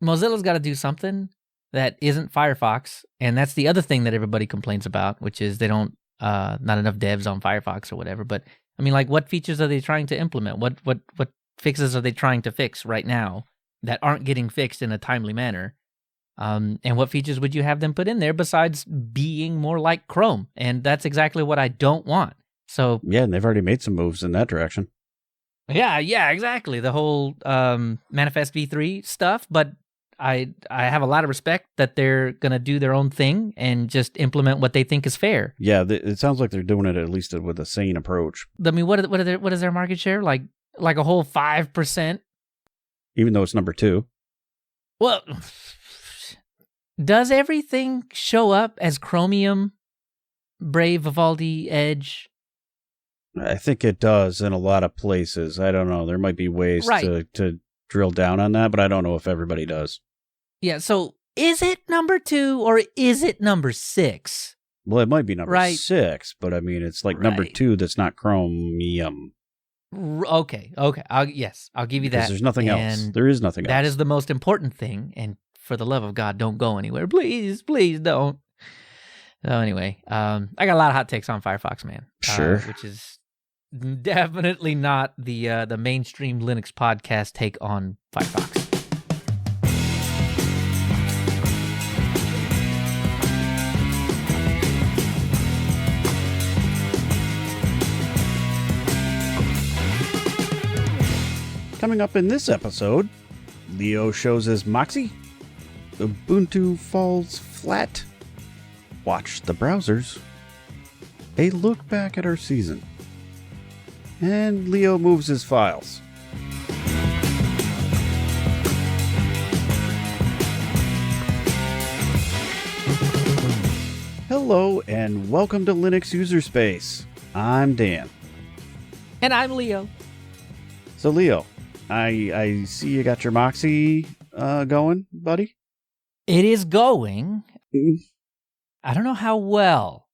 Mozilla's got to do something that isn't Firefox, and that's the other thing that everybody complains about, which is they don't not enough devs on Firefox or whatever. But I mean, like, what features are they trying to implement? What fixes are they trying to fix right now that aren't getting fixed in a timely manner? And what features would you have them put in there besides being more like Chrome? And that's exactly what I don't want. So yeah, and they've already made some moves in that direction. Yeah, exactly. The whole Manifest v3 stuff, but I have a lot of respect that they're going to do their own thing and just implement what they think is fair. Yeah, it sounds like they're doing it at least with a sane approach. I mean, what is their market share? Like a whole 5%? Even though it's number 2. Well, does everything show up as Chromium, Brave, Vivaldi, Edge? I think it does in a lot of places. I don't know. There might be ways to drill down on that, but I don't know if everybody does. Yeah, so is it number 2 or is it number 6? Well, it might be number 6, but I mean, it's like number 2 that's not Chromium. Okay. I'll give you that. Because there's nothing else. There is nothing else. That is the most important thing, and for the love of God, don't go anywhere. Please don't. So anyway, I got a lot of hot takes on Firefox, man. Sure. Which is definitely not the mainstream Linux podcast take on Firefox. Coming up in this episode, Leo shows his Moxie, Ubuntu falls flat, watch the browsers, a look back at our season, and Leo moves his files. Hello and welcome to Linux User Space. I'm Dan. And I'm Leo. So Leo, I see you got your Moxie going, buddy. It is going. I don't know how well.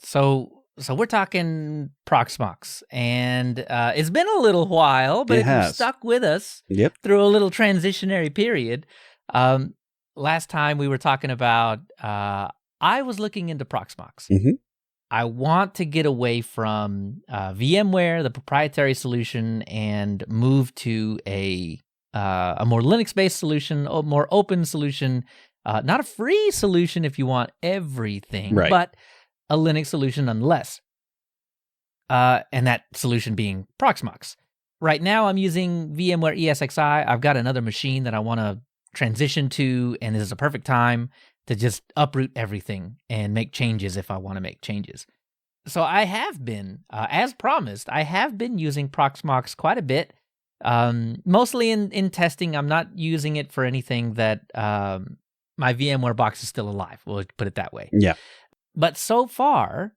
So we're talking Proxmox, and it's been a little while, but you've stuck with us through a little transitionary period. Last time we were talking about, I was looking into Proxmox. Mm-hmm. I want to get away from VMware, the proprietary solution, and move to a more Linux-based solution, a more open solution, not a free solution if you want everything, but a Linux solution nonetheless. And that solution being Proxmox. Right now I'm using VMware ESXi. I've got another machine that I want to transition to, and this is a perfect time to just uproot everything and make changes if I want to make changes. So I have been, as promised, I have been using Proxmox quite a bit, mostly in testing. I'm not using it for anything that my VMware box is still alive. We'll put it that way. Yeah. But so far,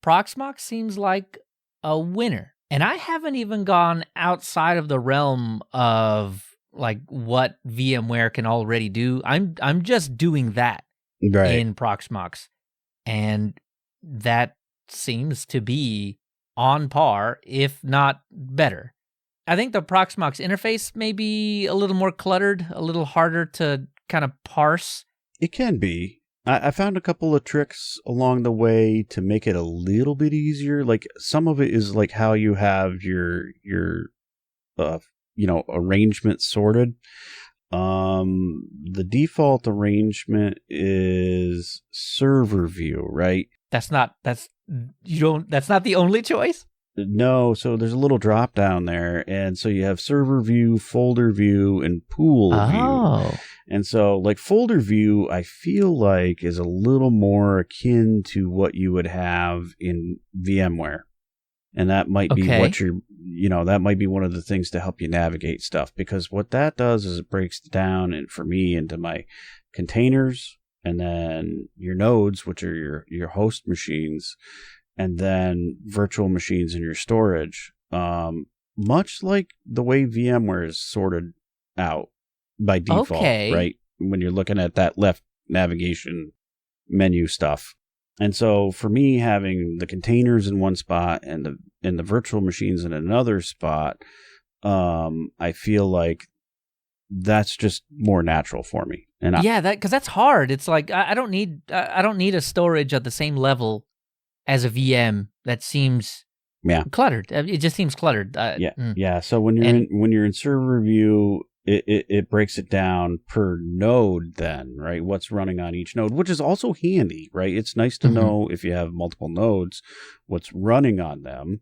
Proxmox seems like a winner. And I haven't even gone outside of the realm of like what VMware can already do. I'm just doing that in Proxmox. And that seems to be on par, if not better. I think the Proxmox interface may be a little more cluttered, a little harder to kind of parse. It can be. I found a couple of tricks along the way to make it a little bit easier. Like some of it is like how you have your arrangement sorted. The default arrangement is server view, right? That's not the only choice? No, so there's a little drop down there, and so you have server view, folder view, and pool view. And so like folder view, I feel like is a little more akin to what you would have in VMware. And that might be what that might be one of the things to help you navigate stuff, because what that does is it breaks down, and for me, into my containers, and then your nodes, which are your host machines, and then virtual machines in your storage. Much like the way VMware is sorted out by default, right? When you're looking at that left navigation menu stuff. And so for me, having the containers in one spot and the virtual machines in another spot, I feel like that's just more natural for me. And because that's hard. It's like I don't need a storage at the same level as a VM that seems cluttered. It just seems cluttered. So when you're in server view, it breaks it down per node then, right? What's running on each node, which is also handy, right? It's nice to know if you have multiple nodes, what's running on them.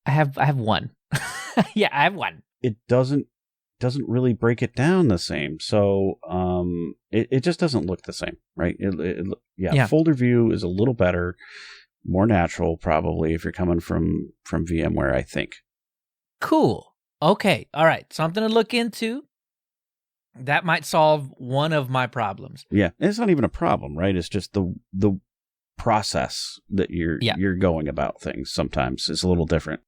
I have one. I have one. It doesn't really break it down the same. So it just doesn't look the same, right? Folder view is a little better, more natural probably if you're coming from VMware, I think. Cool. Okay. All right. Something to look into. That might solve one of my problems. Yeah. It's not even a problem, right? It's just the process that you're going about things sometimes is a little different.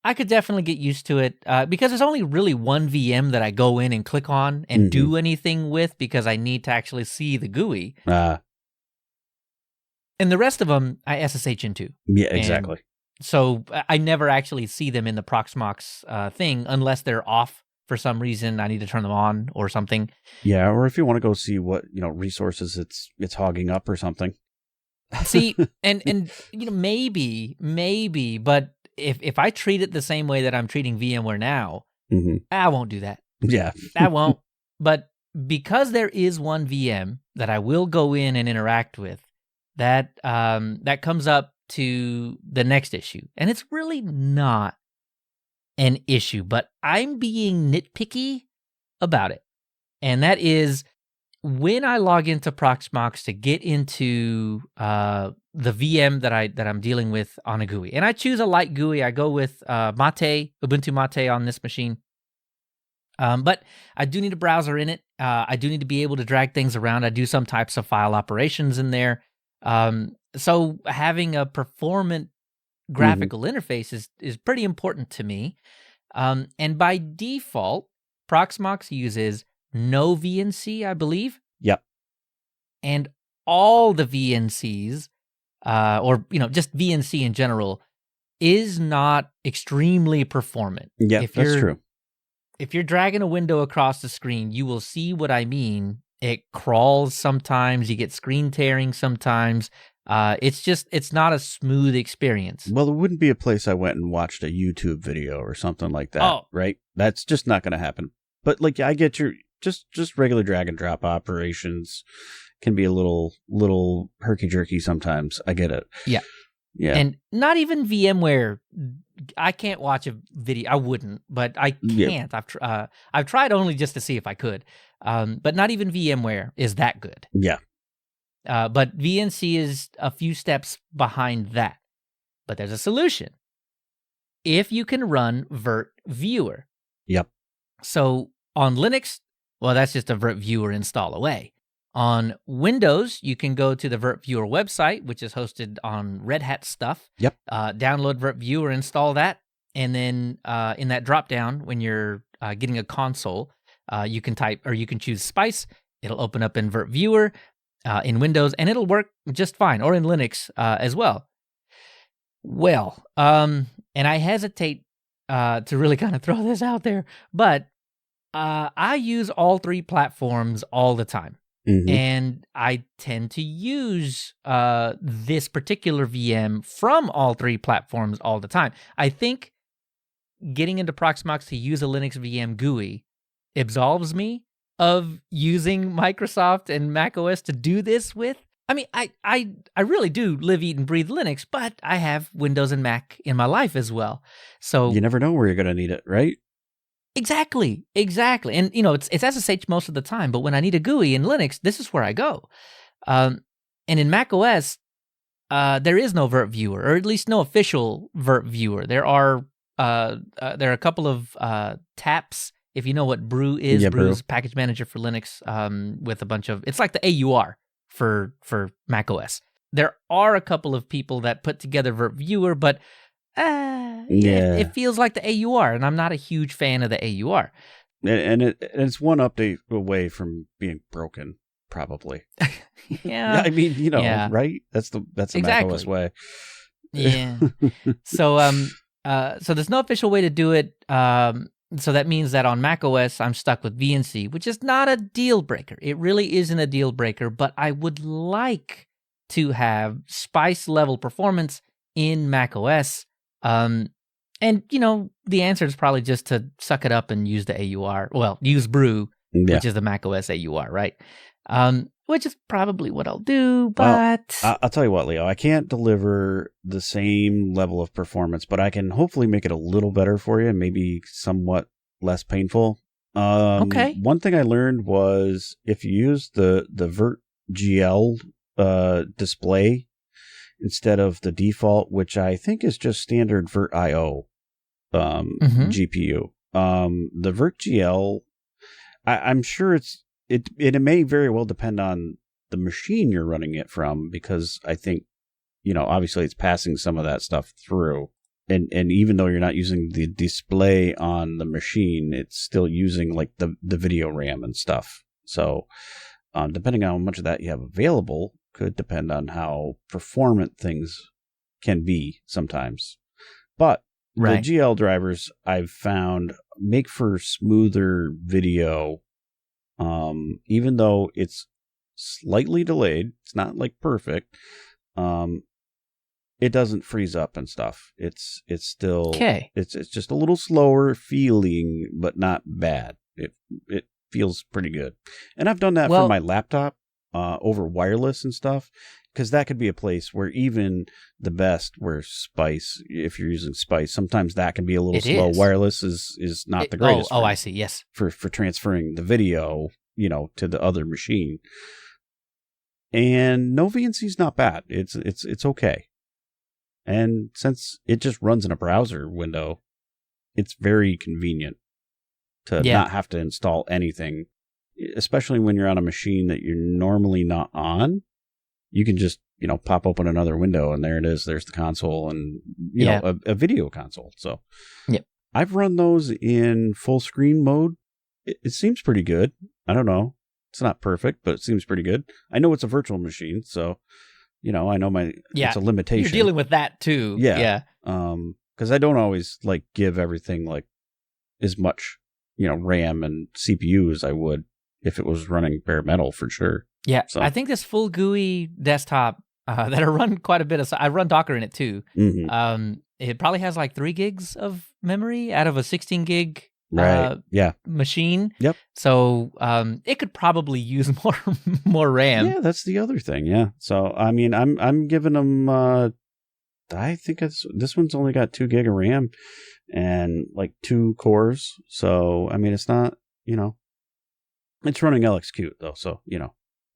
I could definitely get used to it because there's only really one VM that I go in and click on and do anything with because I need to actually see the GUI. And the rest of them I SSH into. Yeah, exactly. And so I never actually see them in the Proxmox thing unless they're off for some reason. I need to turn them on or something. Yeah, or if you want to go see what resources it's hogging up or something. See, and maybe, but if I treat it the same way that I'm treating VMware now, I won't do that. Yeah. I won't. But because there is one VM that I will go in and interact with, that comes up to the next issue. And it's really not an issue, but I'm being nitpicky about it. And that is when I log into Proxmox to get into the VM that I'm dealing with on a GUI, and I choose a light GUI. I go with Mate, Ubuntu Mate on this machine. But I do need a browser in it. I do need to be able to drag things around. I do some types of file operations in there. So having a performant graphical interface is pretty important to me. And by default, Proxmox uses no VNC, I believe. Yep. And all the VNCs, or just VNC in general, is not extremely performant. Yeah, that's true. If you're dragging a window across the screen, you will see what I mean. It crawls sometimes. You get screen tearing sometimes. It's not a smooth experience. Well, it wouldn't be a place I went and watched a YouTube video or something like that, right? That's just not going to happen. But I get your just regular drag and drop operations can be a little herky jerky sometimes. I get it. Yeah. Yeah. And not even VMware. I can't watch a video. I wouldn't, but I can't. Yeah. I've tried only just to see if I could. But not even VMware is that good. Yeah. But VNC is a few steps behind that. But there's a solution. If you can run Virt Viewer. Yep. So on Linux, well, that's just a Virt Viewer install away. On Windows, you can go to the Virt Viewer website, which is hosted on Red Hat stuff. Yep. Download Virt Viewer, install that, and then in that dropdown, when you're getting a console, you can type or you can choose Spice. It'll open up in Virt Viewer in Windows, and it'll work just fine, or in Linux as well. Well, and I hesitate to really kind of throw this out there, but I use all three platforms all the time. And I tend to use this particular VM from all three platforms all the time. I think getting into Proxmox to use a Linux VM GUI absolves me of using Microsoft and macOS to do this with. I mean, I really do live, eat, and breathe Linux, but I have Windows and Mac in my life as well. So you never know where you're going to need it, right? Exactly. And, it's SSH most of the time, but when I need a GUI in Linux, this is where I go. And in macOS, there is no Virt Viewer, or at least no official Virt Viewer. There are a couple of taps. If you know what Brew is, yeah, Brew is package manager for Linux with a bunch of, it's like the AUR for macOS. There are a couple of people that put together Virt Viewer, but it feels like the AUR, and I'm not a huge fan of the AUR. And it's one update away from being broken, probably. Yeah. I mean, right? That's the macOS way. Yeah. So there's no official way to do it. So that means that on macOS, I'm stuck with VNC, which is not a deal breaker. It really isn't a deal breaker, but I would like to have Spice level performance in macOS. And, the answer is probably just to suck it up and use the AUR. Well, use Brew, which is the macOS AUR, right? Which is probably what I'll do, but... Well, I'll tell you what, Leo, I can't deliver the same level of performance, but I can hopefully make it a little better for you and maybe somewhat less painful. Okay. One thing I learned was if you use the VertGL display instead of the default, which I think is just standard VirtIO GPU, the VertGL, I'm sure it may very well depend on the machine you're running it from, because I think, obviously it's passing some of that stuff through. And even though you're not using the display on the machine, it's still using like the video RAM and stuff. So depending on how much of that you have available could depend on how performant things can be sometimes. But the GL drivers I've found make for smoother video. Even though it's slightly delayed, it's not like perfect. It doesn't freeze up and stuff. It's still it's just a little slower feeling, but not bad. It feels pretty good. And I've done that for my laptop over wireless and stuff, because that could be a place where even the best, where Spice, if you're using Spice, sometimes that can be a little slow. Wireless is not the greatest. I see. Yes. For transferring the video, to the other machine. And no VNC is not bad. It's okay. And since it just runs in a browser window, it's very convenient to not have to install anything, especially when you're on a machine that you're normally not on. You can just, pop open another window and there it is. There's the console and, a video console. So I've run those in full screen mode. It seems pretty good. I don't know. It's not perfect, but it seems pretty good. I know it's a virtual machine, so, I know it's a limitation. You're dealing with that too. Yeah. Because I don't always give everything as much, RAM and CPU as I would if it was running bare metal for sure. Yeah. So. I think this full GUI desktop that I run quite a bit of, I run Docker in it too. Mm-hmm. It probably has 3 gigs of memory out of a 16 gig machine. Yep. So it could probably use more RAM. Yeah, that's the other thing. Yeah. So I mean, I'm giving them. I think this one's only got 2 gig of RAM and 2 cores. So I mean, it's not. It's running LXQt though. So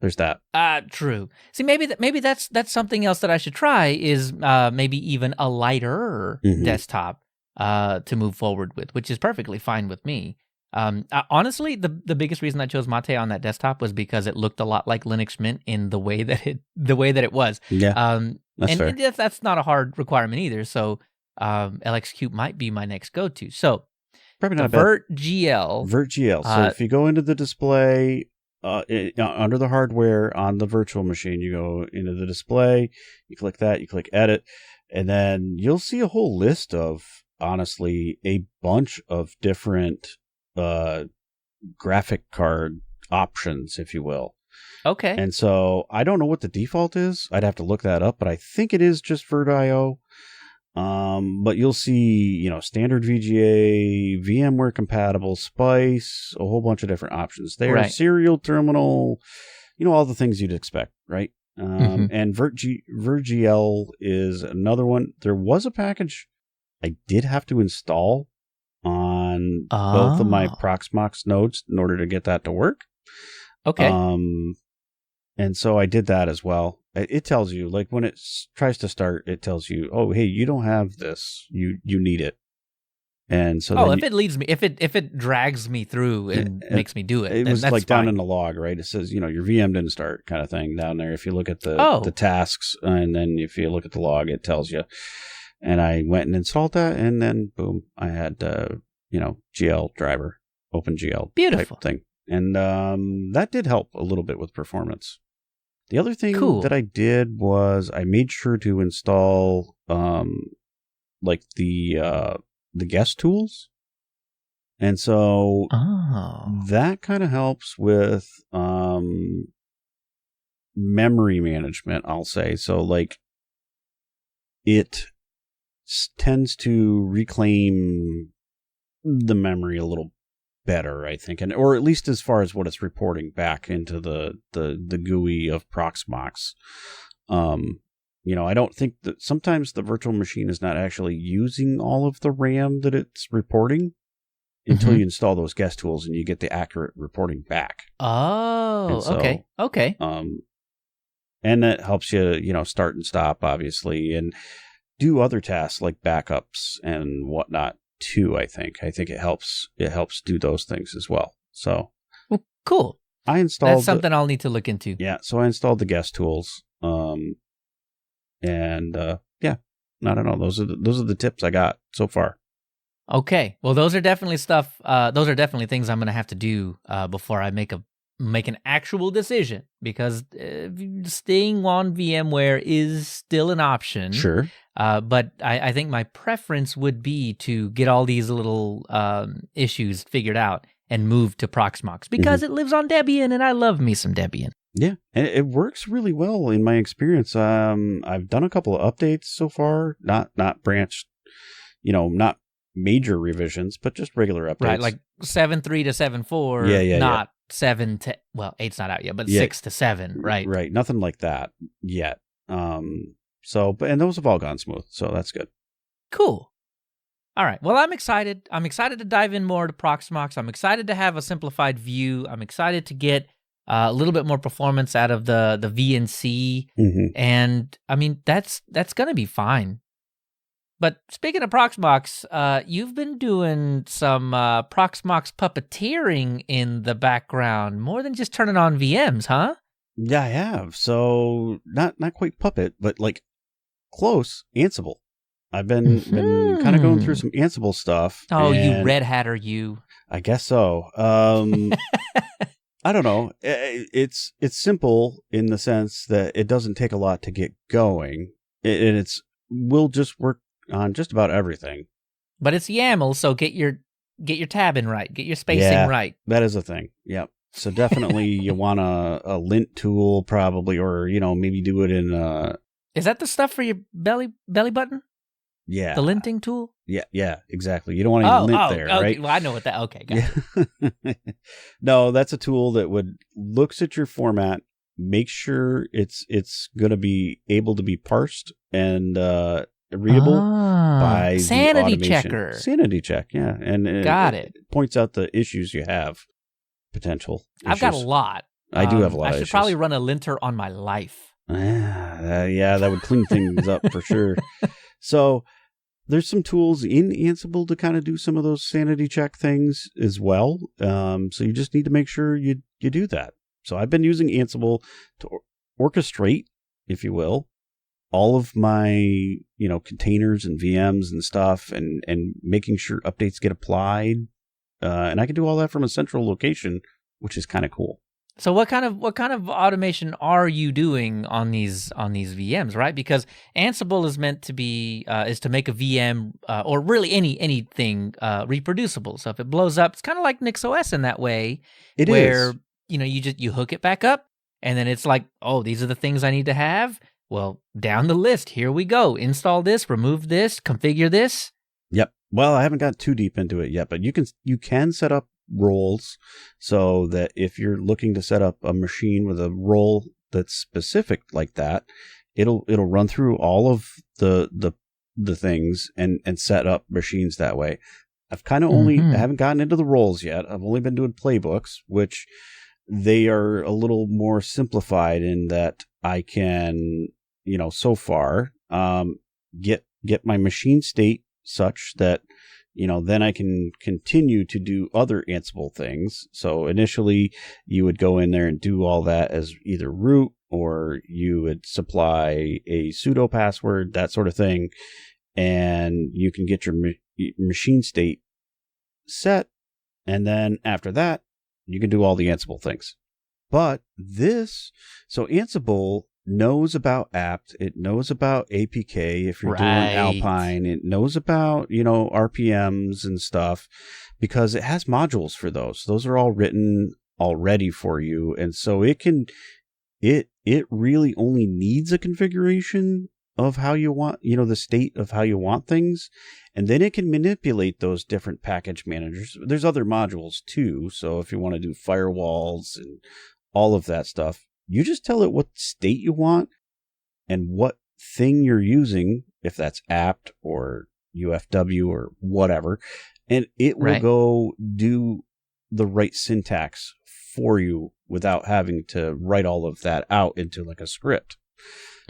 there's that. True. See, maybe that's something else that I should try is maybe even a lighter desktop. To move forward with, which is perfectly fine with me. Honestly, the biggest reason I chose Mate on that desktop was because it looked a lot like Linux Mint in the way that it was. Yeah, that's fair. And that's not a hard requirement either. So LXQt might be my next go-to. So probably not VertGL. VertGL. So if you go into the display under the hardware on the virtual machine, you go into the display, you click that, you click edit, and then you'll see a whole list of, honestly, a bunch of different graphic card options, if you will. Okay. And so I don't know what the default is. I'd have to look that up, but I think it is just VirtIO. But you'll see, standard VGA, VMware compatible, Spice, a whole bunch of different options there. Serial terminal, all the things you'd expect, right? And VertGL is another one. There was a package I did have to install on both of my Proxmox nodes in order to get that to work. Okay. And so I did that as well. It tells you, when it tries to start, it tells you, oh, hey, you don't have this. You need it. And so if it drags me through and makes me do it, it then was that's down fine. in the log, right? It says, your VM didn't start kind of thing down there. If you look at the tasks, and then if you look at the log, it tells you. And I went and installed that, and then boom, I had GL driver, OpenGL Beautiful. type thing. And that did help a little bit with performance. The other thing that I did was I made sure to install the guest tools. And so Oh. that kind of helps with memory management, I'll say. So like it tends to reclaim the memory a little better, I think, and or at least as far as what it's reporting back into the GUI of Proxmox. I don't think that sometimes the virtual machine is not actually using all of the RAM that it's reporting until you install those guest tools and you get the accurate reporting back. Oh, So, okay. And that helps you, start and stop, obviously, and do other tasks like backups and whatnot too. I think it helps do those things as well. So, well, cool. I installed. That's something I'll need to look into. Yeah, so I installed the guest tools. I don't know. Those are the tips I got so far. Okay. Well, those are definitely stuff. Those are definitely things I'm going to have to do before I make an actual decision, because staying on VMware is still an option. Sure. But I think my preference would be to get all these little issues figured out and move to Proxmox, because it lives on Debian, and I love me some Debian. Yeah, and it works really well in my experience. I've done a couple of updates so far, not branched, not major revisions, but just regular updates. Right, like 7.3 to 7.4, not 7 to, 8's not out yet, but 6 to 7, right? Right, nothing like that yet. And those have all gone smooth, so that's good. Cool. All right. Well, I'm excited. I'm excited to dive in more to Proxmox. I'm excited to have a simplified view. I'm excited to get a little bit more performance out of the VNC. And I mean, that's going to be fine. But speaking of Proxmox, you've been doing some Proxmox puppeteering in the background, more than just turning on VMs, huh? Yeah, I have. So not quite Puppet, but like close. Ansible. I've been kind of going through some Ansible stuff. Oh, you red hatter, you. I guess so. I don't know. It's simple in the sense that it doesn't take a lot to get going, and will just work on just about everything. But it's YAML, so get your tabbing right, get your spacing right. That is a thing. Yep. So definitely you want a lint tool probably, or maybe do it in. Is that the stuff for your belly button? Yeah. The linting tool? Yeah, exactly. You don't want any lint there, right? Well, I know what that. Okay, got it. No, that's a tool that looks at your format, make sure it's going to be able to be parsed and readable by sanity the checker. Sanity check, yeah, and got it. Points out the issues you have, potential issues. I've got a lot. I do have a lot. I should probably run a linter on my life. Yeah, that would clean things up for sure. So there's some tools in Ansible to kind of do some of those sanity check things as well. So you just need to make sure you do that. So I've been using Ansible to orchestrate, if you will, all of my containers and VMs and stuff, and making sure updates get applied. And I can do all that from a central location, which is kind of cool. So what kind of automation are you doing on these VMs, right? Because Ansible is meant to be is to make a VM or really anything reproducible. So if it blows up, it's kind of like NixOS in that way. It where, is. you hook it back up, and then it's like, oh, these are the things I need to have. Well, down the list, here we go. Install this, remove this, configure this. Yep. Well, I haven't got too deep into it yet, but you can set up roles so that if you're looking to set up a machine with a role that's specific like that, it'll run through all of the things and set up machines that way. I've kind of I haven't gotten into the roles yet. I've only been doing playbooks, which they are a little more simplified in that I can, so far, get my machine state such that then I can continue to do other Ansible things. So initially you would go in there and do all that as either root, or you would supply a sudo password, that sort of thing. And you can get your machine state set. And then after that, you can do all the Ansible things. But so Ansible knows about apt, it knows about APK if you're doing Alpine, it knows about, RPMs and stuff, because it has modules for those. Those are all written already for you. And so it really only needs a configuration of how you want, the state of how you want things. And then it can manipulate those different package managers. There's other modules too. So if you want to do firewalls and all of that stuff, you just tell it what state you want and what thing you're using, if that's apt or UFW or whatever, and it will go do the right syntax for you without having to write all of that out into like a script.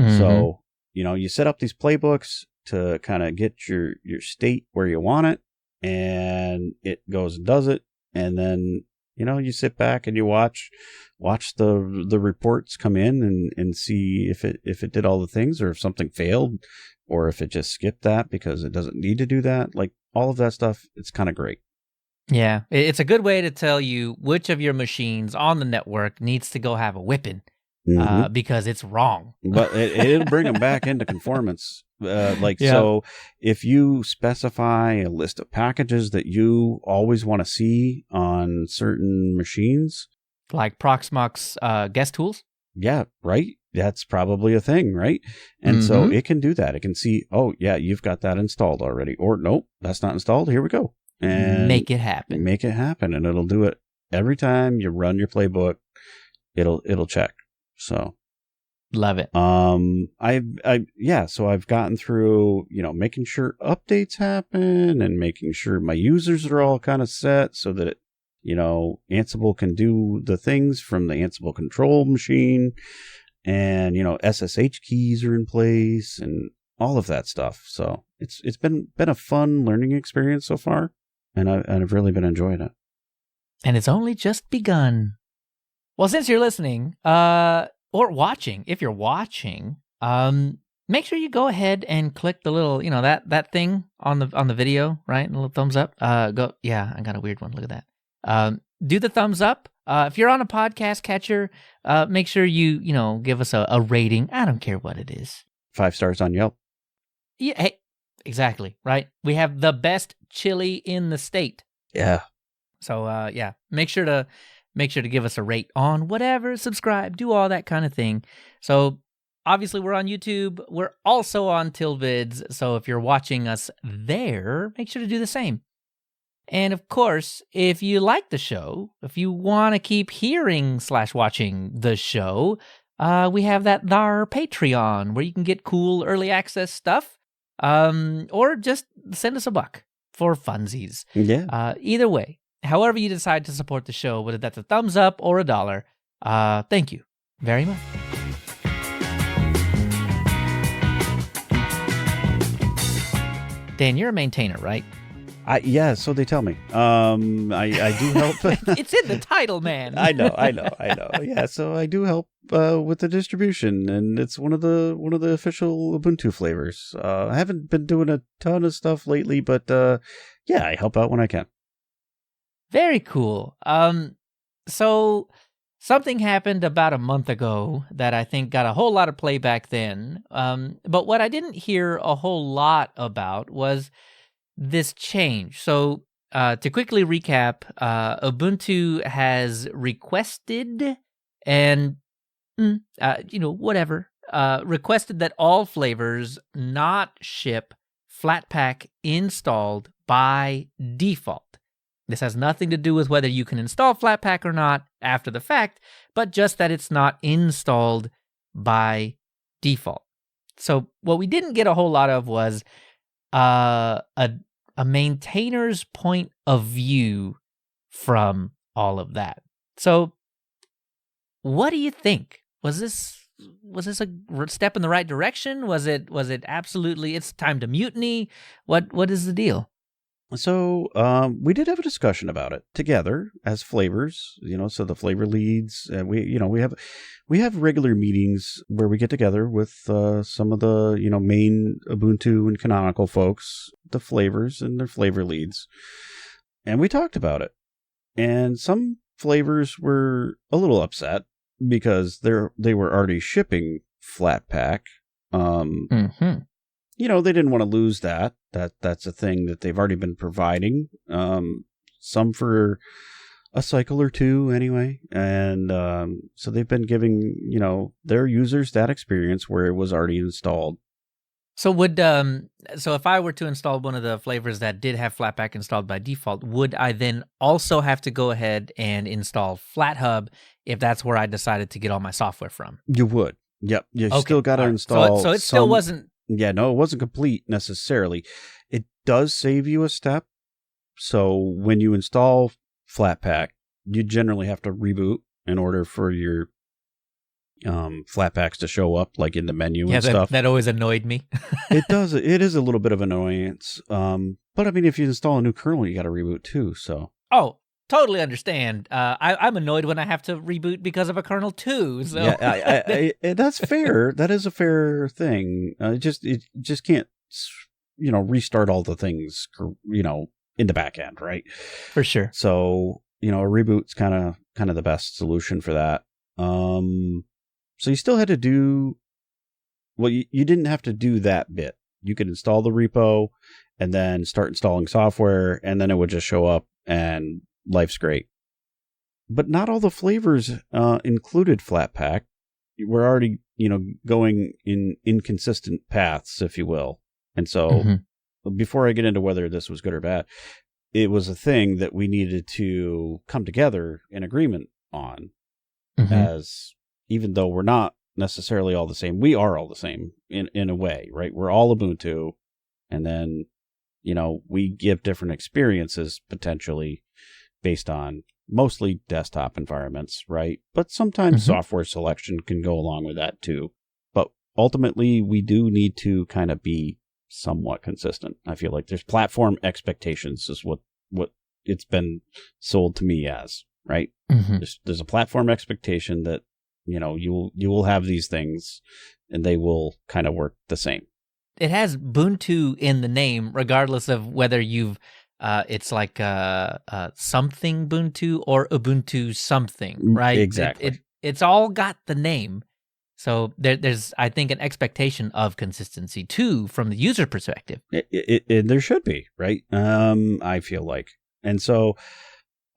Mm-hmm. So, you set up these playbooks to kind of get your state where you want it, and it goes and does it. And then, you sit back and you watch the reports come in and see if it did all the things, or if something failed, or if it just skipped that because it doesn't need to do that. Like all of that stuff, it's kind of great. Yeah, it's a good way to tell you which of your machines on the network needs to go have a whipping. Mm-hmm. Because it's wrong. But it'll bring them back into conformance. So if you specify a list of packages that you always want to see on certain machines. Like Proxmox guest tools? Yeah, right. That's probably a thing, right? And so it can do that. It can see, oh, yeah, you've got that installed already. Or, nope, that's not installed. Here we go. And make it happen. Make it happen. And it'll do it every time you run your playbook. It'll check. So love it. So I've gotten through, making sure updates happen and making sure my users are all kind of set so that Ansible can do the things from the Ansible control machine, and SSH keys are in place and all of that stuff. So it's been a fun learning experience so far, and I've really been enjoying it. And it's only just begun. Well, since you're listening, or watching, if you're watching, make sure you go ahead and click the little, that thing on the video, right? A little thumbs up. I got a weird one. Look at that. Do the thumbs up. If you're on a podcast catcher, make sure you give us a rating. I don't care what it is. 5 stars on Yelp. Yeah, hey, exactly, right? We have the best chili in the state. Yeah. So, make sure to give us a rate on whatever, subscribe, do all that kind of thing. So obviously we're on YouTube. We're also on Tilvids. So if you're watching us there, make sure to do the same. And of course, if you like the show, if you want to keep hearing / watching the show, we have that thar Patreon where you can get cool early access stuff, or just send us a buck for funsies. Yeah. Either way. However you decide to support the show, whether that's a thumbs up or $1, thank you very much. Dan, you're a maintainer, right? Yeah, so they tell me. I do help. It's in the title, man. I know. Yeah, so I do help with the distribution, and it's one of the official Ubuntu flavors. I haven't been doing a ton of stuff lately, but I help out when I can. Very cool. So something happened about a month ago that I think got a whole lot of play back then. But what I didn't hear a whole lot about was this change. So to quickly recap, Ubuntu has requested and, requested that all flavors not ship Flatpak installed by default. This has nothing to do with whether you can install Flatpak or not after the fact, but just that it's not installed by default. So what we didn't get a whole lot of was a maintainer's point of view from all of that. So what do you think? Was this a step in the right direction? Was it absolutely it's time to mutiny? What is the deal? So we did have a discussion about it together as flavors, so the flavor leads, we have regular meetings where we get together with some of the, main Ubuntu and Canonical folks, the flavors and their flavor leads. And we talked about it. And some flavors were a little upset because they were already shipping Flatpak. They didn't want to lose that. That's a thing that they've already been providing. some for a cycle or two anyway. And so they've been giving, their users that experience where it was already installed. So so if I were to install one of the flavors that did have Flatpak installed by default, would I then also have to go ahead and install FlatHub if that's where I decided to get all my software from? You would. Yep. You still got to install. So it still wasn't. Yeah, no, it wasn't complete necessarily. It does save you a step. So when you install Flatpak, you generally have to reboot in order for your Flatpaks to show up, like in the menu and stuff. That always annoyed me. It does. It is a little bit of annoyance. But I mean, if you install a new kernel, you got to reboot too. So. Oh, totally understand. I'm annoyed when I have to reboot because of a kernel too. So. Yeah, that's fair. That is a fair thing. It just can't, restart all the things, in the back end, right? For sure. So, a reboot's kind of the best solution for that. So you still had to do, you didn't have to do that bit. You could install the repo and then start installing software, and then it would just show up and life's great. But not all the flavors included Flatpak. We're already, going in inconsistent paths, if you will. And so before I get into whether this was good or bad, it was a thing that we needed to come together in agreement on, as even though we're not necessarily all the same, we are all the same in a way, right? We're all Ubuntu, and then, we give different experiences potentially based on mostly desktop environments, right? But sometimes software selection can go along with that too. But ultimately, we do need to kind of be somewhat consistent. I feel like there's platform expectations is what it's been sold to me as, right? There's a platform expectation that, you will have these things and they will kind of work the same. It has Ubuntu in the name, regardless of whether you've it's like something Ubuntu or Ubuntu something, right? Exactly. It's all got the name. So there's, I think, an expectation of consistency too from the user perspective. There should be, right? I feel like. And so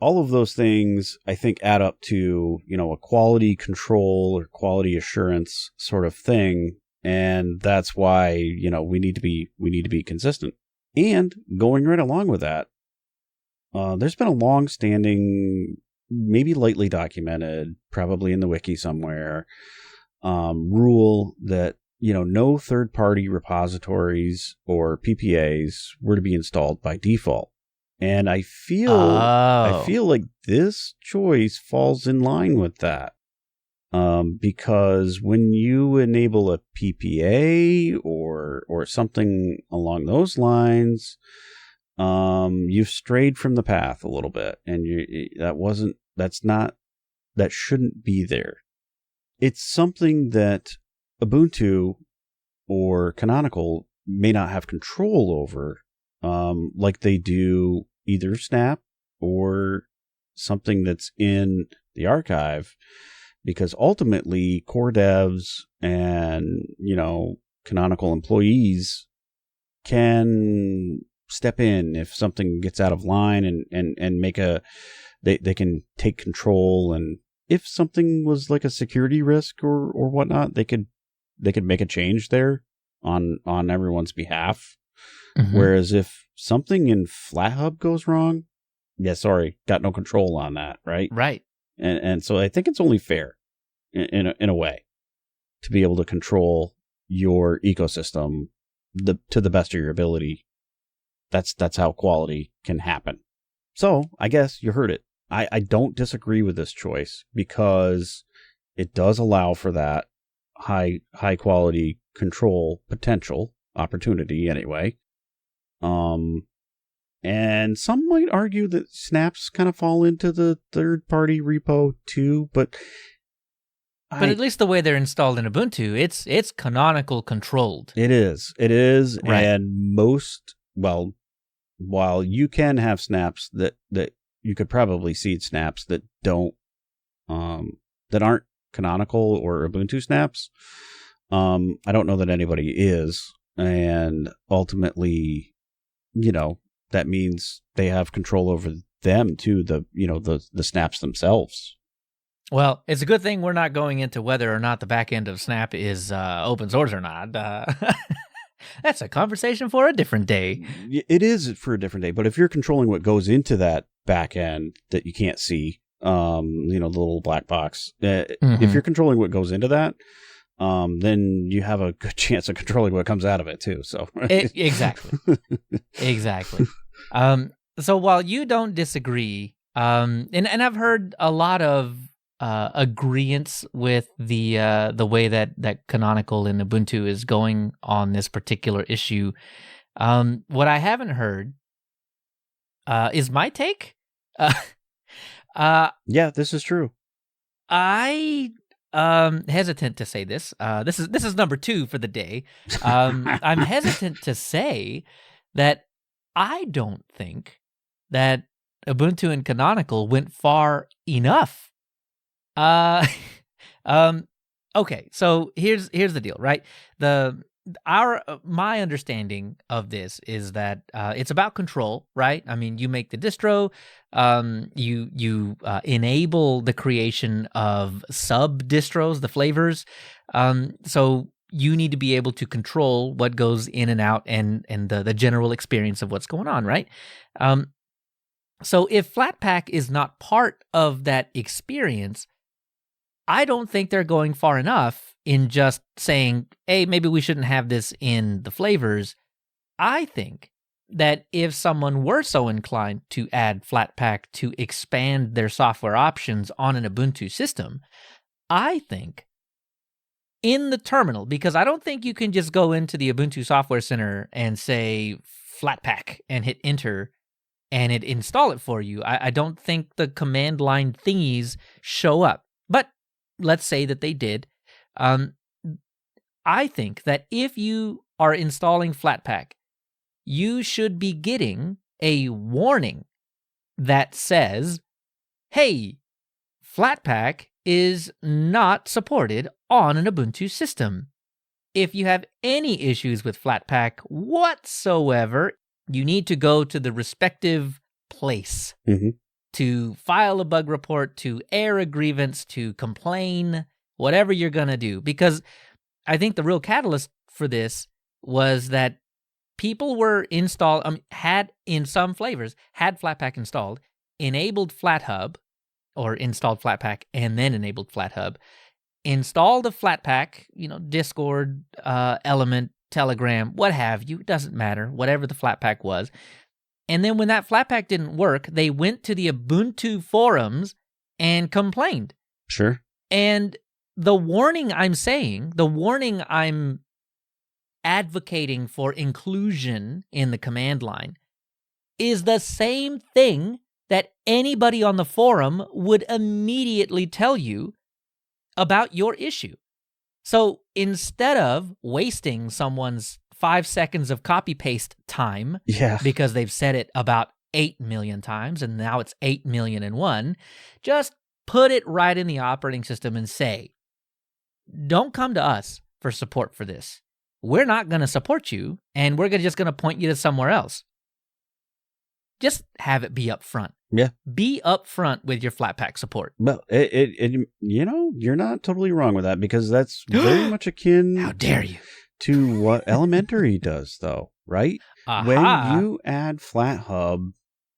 all of those things, I think, add up to, a quality control or quality assurance sort of thing. And that's why, we need to be consistent. And going right along with that, there's been a long-standing, maybe lightly documented, probably in the wiki somewhere, rule that, no third-party repositories or PPAs were to be installed by default. And I feel like this choice falls in line with that. Because when you enable a PPA or something along those lines, you've strayed from the path a little bit, and that shouldn't be there. It's something that Ubuntu or Canonical may not have control over, like they do either Snap or something that's in the archive, because ultimately core devs and, Canonical employees can step in if something gets out of line and make they can take control. And if something was like a security risk or whatnot, they could make a change there on everyone's behalf. Whereas if something in FlatHub goes wrong, got no control on that, right? Right. And so I think it's only fair in a way to be able to control your ecosystem to the best of your ability. That's how quality can happen. So I guess you heard it. I don't disagree with this choice because it does allow for that high quality control potential opportunity anyway. And some might argue that snaps kind of fall into the third-party repo too, but at least the way they're installed in Ubuntu, it's canonical controlled. It is, right. And while you can have snaps that you could probably seed snaps that aren't canonical or Ubuntu snaps. I don't know that anybody is, and ultimately, that means they have control over them too, the snaps themselves. Well, it's a good thing we're not going into whether or not the back end of Snap is open source or not. That's a conversation for a different day. It is for a different day, but if you're controlling what goes into that back end that you can't see, the little black box, if you're controlling what goes into that, then you have a good chance of controlling what comes out of it too. So exactly. So while you don't disagree, and I've heard a lot of agreeance with the way that Canonical and Ubuntu is going on this particular issue. What I haven't heard is my take. Yeah, this is true. I hesitant to say this. This is number 2 for the day. I'm hesitant to say that I don't think that Ubuntu and Canonical went far enough. Okay, so here's the deal, right? My understanding of this is that it's about control, right? I mean, you make the distro, you enable the creation of sub distros, the flavors. So you need to be able to control what goes in and out and the general experience of what's going on, right? So if Flatpak is not part of that experience, I don't think they're going far enough in just saying, hey, maybe we shouldn't have this in the flavors. I think that if someone were so inclined to add Flatpak to expand their software options on an Ubuntu system, I think in the terminal, because I don't think you can just go into the Ubuntu Software Center and say Flatpak and hit enter and it install it for you. I don't think the command line thingies show up. But let's say that they did. I think that if you are installing Flatpak, you should be getting a warning that says, hey, Flatpak is not supported on an Ubuntu system. If you have any issues with Flatpak whatsoever, you need to go to the respective place to file a bug report, to air a grievance, to complain, whatever you're going to do. Because I think the real catalyst for this was that people were had in some flavors, had Flatpak installed, enabled FlatHub, or installed Flatpak and then enabled FlatHub, installed a Flatpak, Discord, Element, Telegram, what have you, doesn't matter, whatever the Flatpak was. And then when that Flatpak didn't work, they went to the Ubuntu forums and complained. Sure. And the warning I'm advocating for inclusion in the command line is the same thing that anybody on the forum would immediately tell you about your issue. So instead of wasting someone's 5 seconds of copy-paste time because they've said it about 8 million times and now it's 8 million and one, just put it right in the operating system and say, don't come to us for support for this. We're not going to support you, and we're just going to point you to somewhere else. Just have it be up front. Yeah. Be up front with your Flatpak support. Well, you're not totally wrong with that, because that's very much akin. How dare you? To what Elementary does, though, right? When you add FlatHub,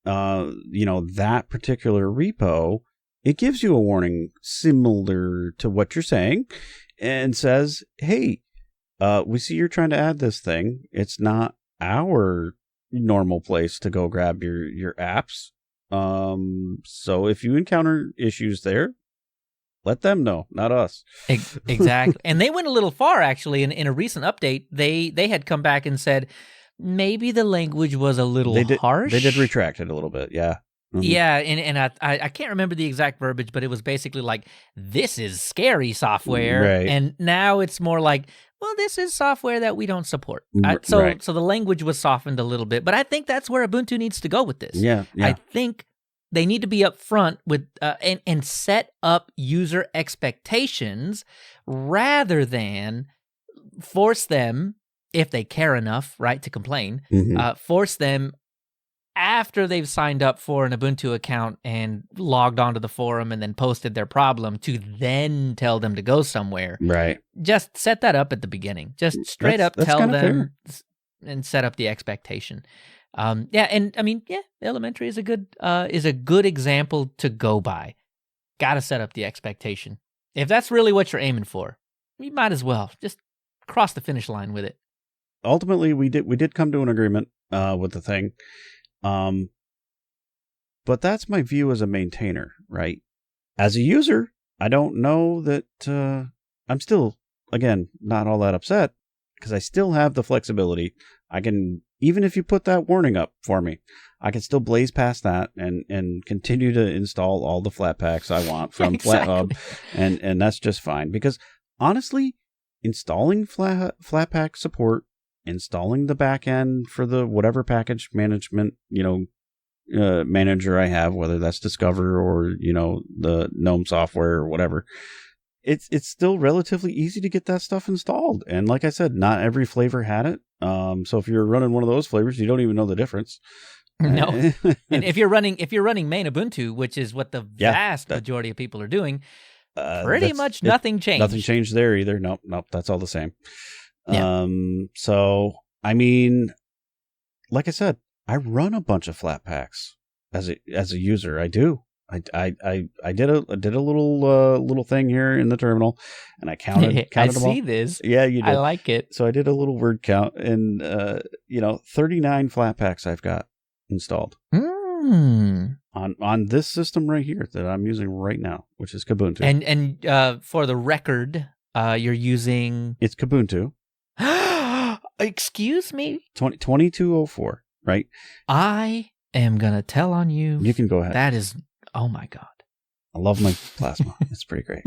that particular repo, it gives you a warning similar to what you're saying and says, hey, we see you're trying to add this thing. It's not our normal place to go grab your apps. So if you encounter issues there, let them know, not us. Exactly. And they went a little far, actually. In a recent update, they had come back and said, maybe the language was a little harsh. They did retract it a little bit, yeah. Mm-hmm. Yeah, and I can't remember the exact verbiage, but it was basically like, this is scary software. Right. And now it's more like, well, this is software that we don't support. So the language was softened a little bit, but I think that's where Ubuntu needs to go with this. Yeah. I think they need to be upfront with and set up user expectations rather than force them, if they care enough, right, to complain, force them after they've signed up for an Ubuntu account and logged onto the forum and then posted their problem to then tell them to go somewhere. Right. Just set that up at the beginning. Just straight up tell them and set up the expectation. Elementary is a good example to go by. Got to set up the expectation. If that's really what you're aiming for, you might as well just cross the finish line with it. Ultimately, we did come to an agreement with the thing. But that's my view as a maintainer, right? As a user, I don't know that I'm still, again, not all that upset because I still have the flexibility. I can, even if you put that warning up for me, I can still blaze past that and continue to install all the Flatpaks I want from FlatHub, and that's just fine. Because honestly, installing Flatpak support, installing the backend for the whatever package management, manager I have, whether that's Discover or, the GNOME software or whatever, it's still relatively easy to get that stuff installed. And like I said, not every flavor had it. So if you're running one of those flavors, you don't even know the difference. No. And if you're running main Ubuntu, which is what the vast majority of people are doing, pretty much nothing changed. Nothing changed there either. Nope. That's all the same. Yeah. So, I mean, like I said, I run a bunch of Flatpaks as a user. I do. I did a little thing here in the terminal, and I counted I them all. see this. Yeah, you did. I like it. So I did a little word count, and 39 Flatpaks I've got installed on this system right here that I'm using right now, which is Ubuntu. And for the record, you're using it's Ubuntu. Excuse me? 2204, right? I am going to tell on you. You can go ahead. That is, oh my God. I love my Plasma. It's pretty great.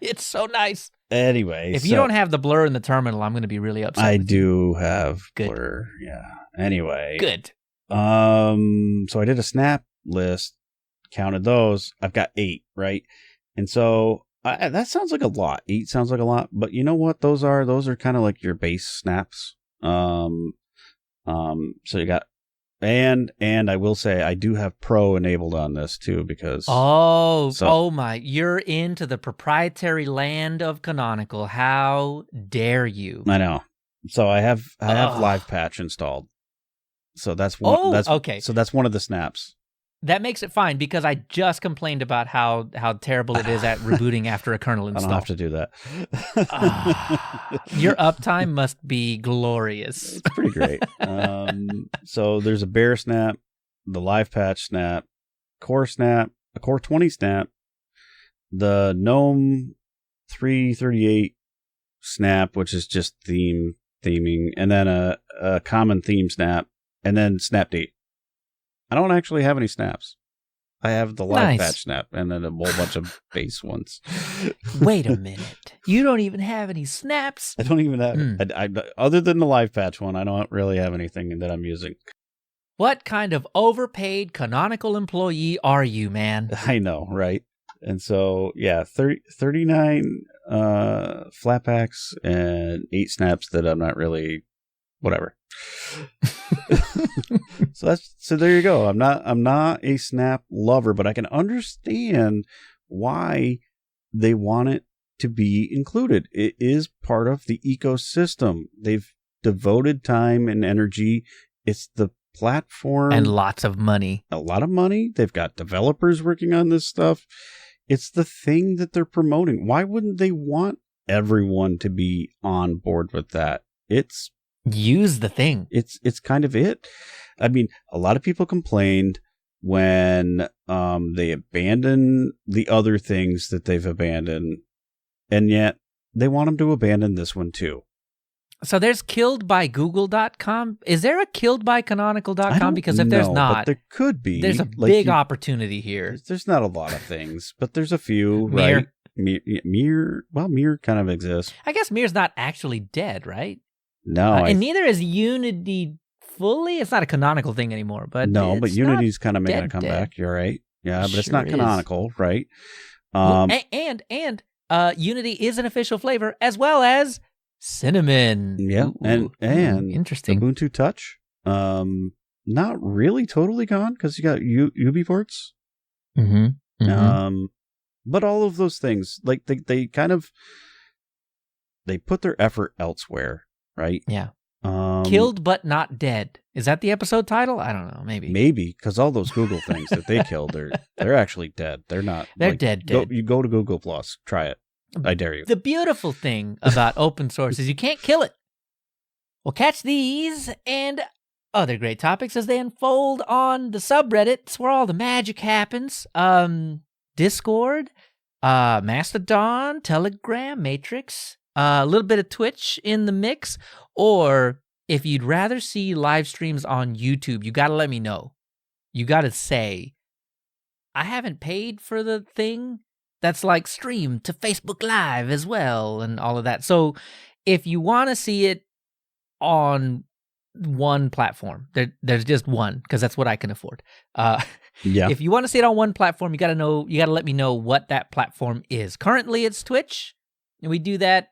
It's so nice. Anyway. If you don't have the blur in the terminal, I'm going to be really upset. I do have Good. blur. Yeah. Anyway. Good. So I did a snap list, counted those. I've got 8, right? And so that sounds like a lot. 8 sounds like a lot, but you know what those are? Those are kind of like your base snaps. So you got, and I will say I do have Pro enabled on this too, because you're into the proprietary land of Canonical. How dare you? I know. So I have Live Patch installed. So that's one. Okay. So that's one of the snaps. That makes it fine because I just complained about how terrible it is at rebooting after a kernel install. I don't have to do that. Your uptime must be glorious. It's pretty great. So there's a Bear snap, the Live Patch snap, Core snap, a Core 20 snap, the GNOME 338 snap, which is just theming, and then a common theme snap, and then Snapdate. I don't actually have any snaps. I have the Live Patch snap and then a whole bunch of base ones. Wait a minute. You don't even have any snaps? I don't even have I other than the Live Patch one, I don't really have anything that I'm using. What kind of overpaid Canonical employee are you, man? I know, right? And so, yeah, 39 Flatpaks and 8 snaps that I'm not really whatever. So there you go. I'm not a snap lover, but I can understand why they want it to be included. It is part of the ecosystem. They've devoted time and energy. It's the platform and lots of money. A lot of money. They've got developers working on this stuff. It's the thing that they're promoting. Why wouldn't they want everyone to be on board with that? Use the thing. It's kind of it. I mean, a lot of people complained when they abandon the other things that they've abandoned, and yet they want them to abandon this one too. So there's killedbygoogle.com. Is there a killedbycanonical.com? Because if there's not, but there could be. There's a big opportunity here. There's not a lot of things, but there's a few, right? Mir kind of exists. I guess Mir's not actually dead, right? No, and neither is Unity fully. It's not a canonical thing anymore, but but Unity's kind of making a comeback. You're right, yeah, but it's not canonical, right? And Unity is an official flavor as well as Cinnamon. Yeah, and interesting. Ubuntu Touch. not really totally gone because you got UbiPorts. Mm-hmm. Mm-hmm. But all of those things, like they kind of they put their effort elsewhere, right? Yeah. Killed but not dead. Is that the episode title? I don't know. Maybe. Maybe because all those Google things that they killed, they're actually dead. They're not. They're dead. You go to Google Plus. Try it. I dare you. The beautiful thing about open source is you can't kill it. We'll catch these and other great topics as they unfold on the subreddits where all the magic happens. Discord, Mastodon, Telegram, Matrix, a little bit of Twitch in the mix. Or if you'd rather see live streams on YouTube, you got to let me know. You got to say, I haven't paid for the thing that's like streamed to Facebook Live as well and all of that. So if you want to see it on one platform, there's just one because that's what I can afford. Yeah. If you want to see it on one platform, you got to let me know what that platform is. Currently, it's Twitch. And we do that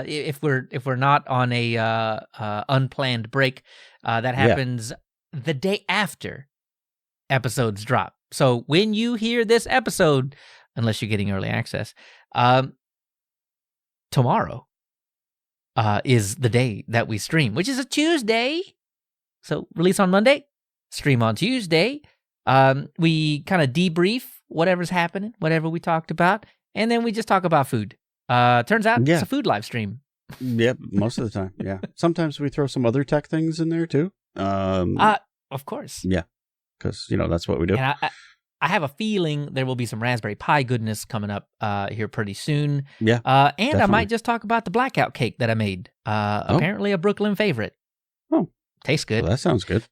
if we're not on a unplanned break. That happens the day after episodes drop. So when you hear this episode, unless you're getting early access, tomorrow is the day that we stream, which is a Tuesday. So release on Monday, stream on Tuesday. We kind of debrief whatever's happening, whatever we talked about, and then we just talk about food. Turns out it's a food live stream. Yep, most of the time. Yeah. Sometimes we throw some other tech things in there too. Of course. Yeah. Because, that's what we do. And I have a feeling there will be some Raspberry Pi goodness coming up here pretty soon. Yeah. And definitely. I might just talk about the blackout cake that I made. Apparently a Brooklyn favorite. Oh. Tastes good. Well, that sounds good.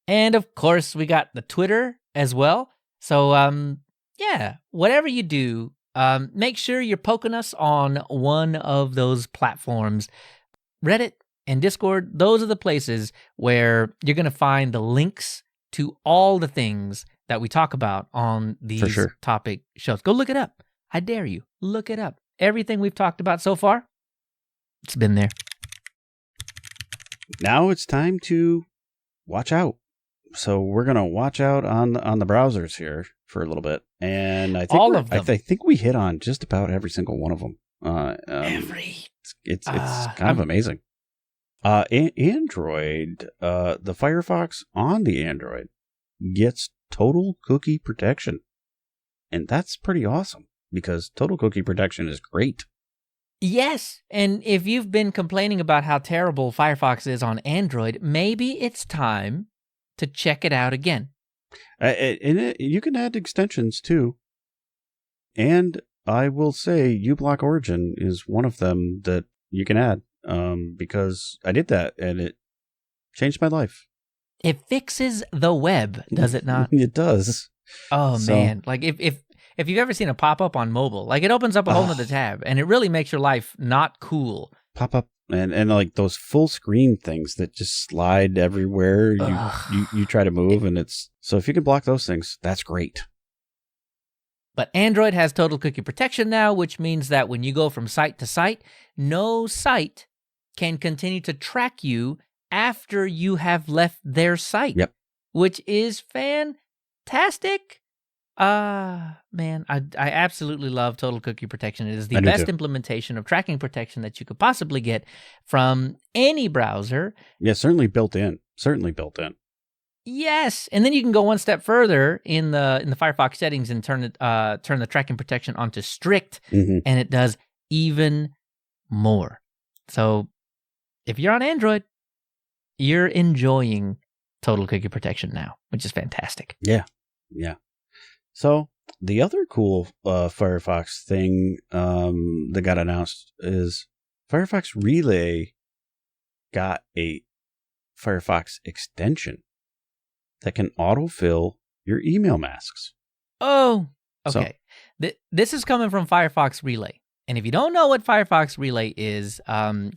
And of course, we got the Twitter as well. So, whatever you do, make sure you're poking us on one of those platforms. Reddit and Discord, those are the places where you're going to find the links to all the things that we talk about on these topic shows. Go look it up. I dare you. Look it up. Everything we've talked about so far, it's been there. Now it's time to watch out. So we're going to watch out on the browsers here for a little bit. And I think all of them. I think we hit on just about every single one of them. It's kind of amazing. Android, the Firefox on the Android gets total cookie protection. And that's pretty awesome because total cookie protection is great. Yes. And if you've been complaining about how terrible Firefox is on Android, maybe it's time to check it out again. And you can add extensions too. And I will say uBlock Origin is one of them that you can add because I did that and it changed my life. It fixes the web, does it not? It does. Oh, man. Like if you've ever seen a pop-up on mobile, like it opens up a whole nother tab and it really makes your life not cool. Pop-up and like those full screen things that just slide everywhere. You try to move and it's... So if you can block those things, that's great. But Android has total cookie protection now, which means that when you go from site to site, no site can continue to track you after you have left their site. Yep. Which is fantastic. Man, I absolutely love total cookie protection. It is the best implementation of tracking protection that you could possibly get from any browser. Yeah, certainly built in. Yes, and then you can go one step further in the Firefox settings and turn the tracking protection onto strict, and it does even more. So, if you're on Android, you're enjoying total cookie protection now, which is fantastic. Yeah. So the other cool Firefox thing that got announced is Firefox Relay got a Firefox extension that can autofill your email masks. Oh, okay. So, this is coming from Firefox Relay. And if you don't know what Firefox Relay is,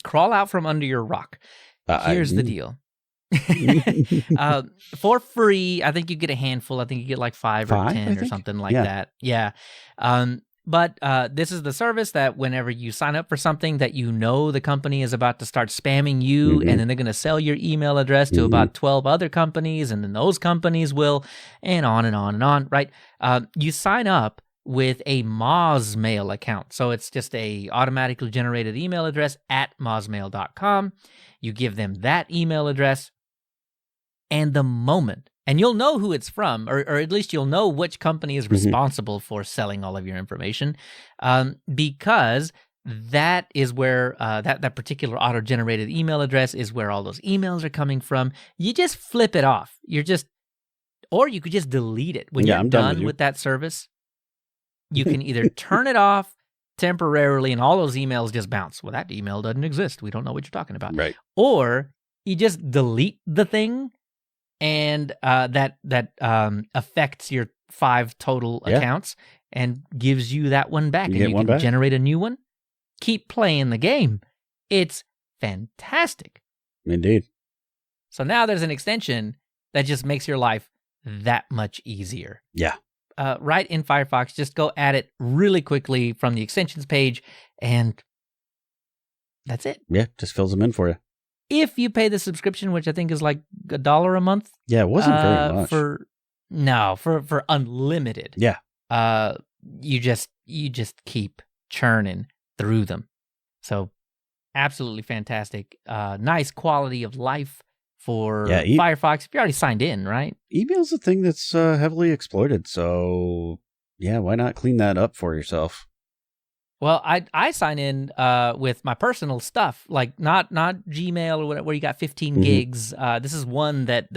crawl out from under your rock. Here's the deal. For free, I think you get a handful. I think you get like 5 or 10 or something like that. Yeah. But this is the service that whenever you sign up for something that you know the company is about to start spamming you, and then they're going to sell your email address to about 12 other companies, and then those companies will, and on and on and on, right? You sign up with a Mozmail account. So it's just a automatically generated email address at mozmail.com. You give them that email address, and the moment, and you'll know who it's from, or at least you'll know which company is responsible for selling all of your information, because that is where that particular auto-generated email address is where all those emails are coming from. You just flip it off. Or you could just delete it. When you're done with that service, you can either turn it off temporarily and all those emails just bounce. Well, that email doesn't exist. We don't know what you're talking about. Right. Or you just delete the thing, and that affects your 5 total accounts and gives you that one back. And you can generate a new one. Keep playing the game. It's fantastic. Indeed. So now there's an extension that just makes your life that much easier. Yeah. Right in Firefox, just go add it really quickly from the extensions page, and that's it. Yeah, just fills them in for you. If you pay the subscription, which I think is like $1 a month. Yeah, it wasn't very much. For unlimited. Yeah. You just keep churning through them. So absolutely fantastic. Nice quality of life for Firefox. If you're already signed in, right? Email's a thing that's heavily exploited. So yeah, why not clean that up for yourself? Well, I sign in with my personal stuff, like not Gmail or whatever, where you got 15 gigs. This is one that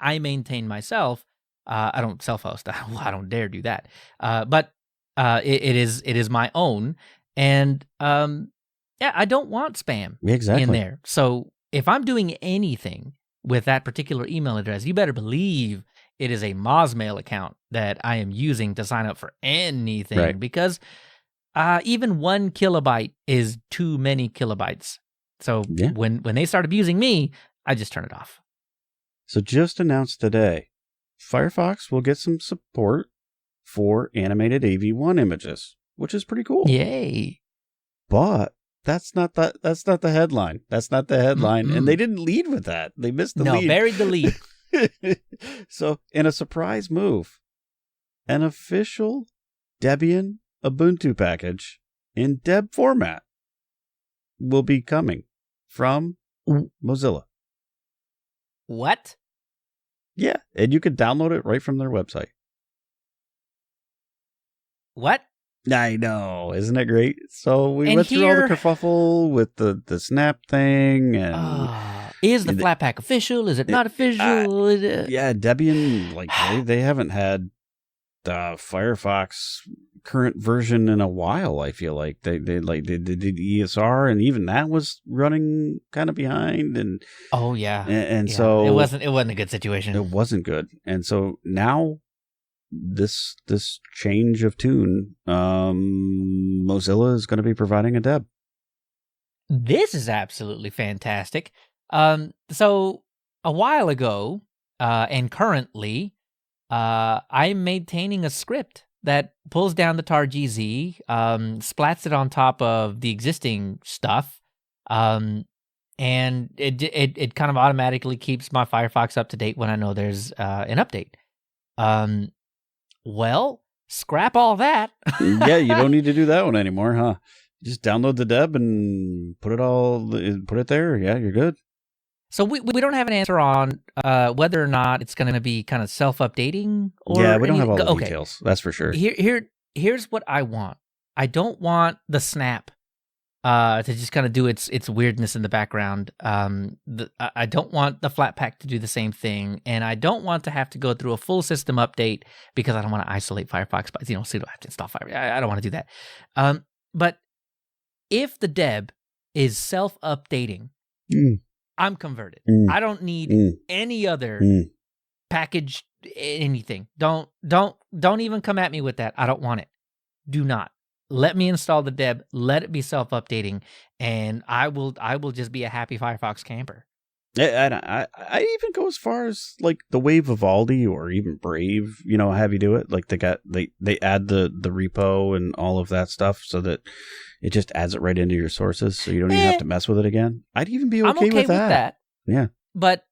I maintain myself. I don't self-host. I don't dare do that. But it is my own, and I don't want spam in there. So if I'm doing anything with that particular email address, you better believe it is a Mozmail account that I am using to sign up for anything, because even 1 kilobyte is too many kilobytes. So when they start abusing me, I just turn it off. So just announced today, Firefox will get some support for animated AV1 images, which is pretty cool. Yay. But that's not the headline. That's not the headline. And they didn't lead with that. They missed the lead. No, buried the lead. So in a surprise move, an official Debian Ubuntu package in deb format will be coming from Mozilla. What? Yeah, and you can download it right from their website. What? I know, isn't it great? So we went through all the kerfuffle with the snap thing, and is the Flatpak official? Is it not official? Yeah, Debian, they haven't had the Firefox current version in a while. I feel like they did ESR, and even that was running kind of behind. And so it wasn't a good situation. It wasn't good, and so now this change of tune, Mozilla is going to be providing a deb. This is absolutely fantastic. So a while ago, and currently, I'm maintaining a script that pulls down the tar.gz, splats it on top of the existing stuff, and it kind of automatically keeps my Firefox up to date when I know there's an update. Well, scrap all that. Yeah, you don't need to do that one anymore, huh? Just download the deb and put it there. Yeah, you're good. So we don't have an answer on whether or not it's going to be kind of self-updating. Yeah, we don't have all the details. That's for sure. Here's what I want. I don't want the snap to just kind of do its weirdness in the background. I don't want the Flatpak to do the same thing, and I don't want to have to go through a full system update because I don't want to isolate Firefox, but sudo apt install Firefox. I don't want to do that. But if the deb is self-updating, I'm converted. I don't need any other package, anything. Don't even come at me with that. I don't want it. Do not. Let me install the deb. Let it be self-updating, and I will just be a happy Firefox camper. I even go as far as like the way Vivaldi or even Brave, have you do it. Like they add the repo and all of that stuff so that it just adds it right into your sources, so you don't even have to mess with it again. I'd even be okay with that. Yeah. But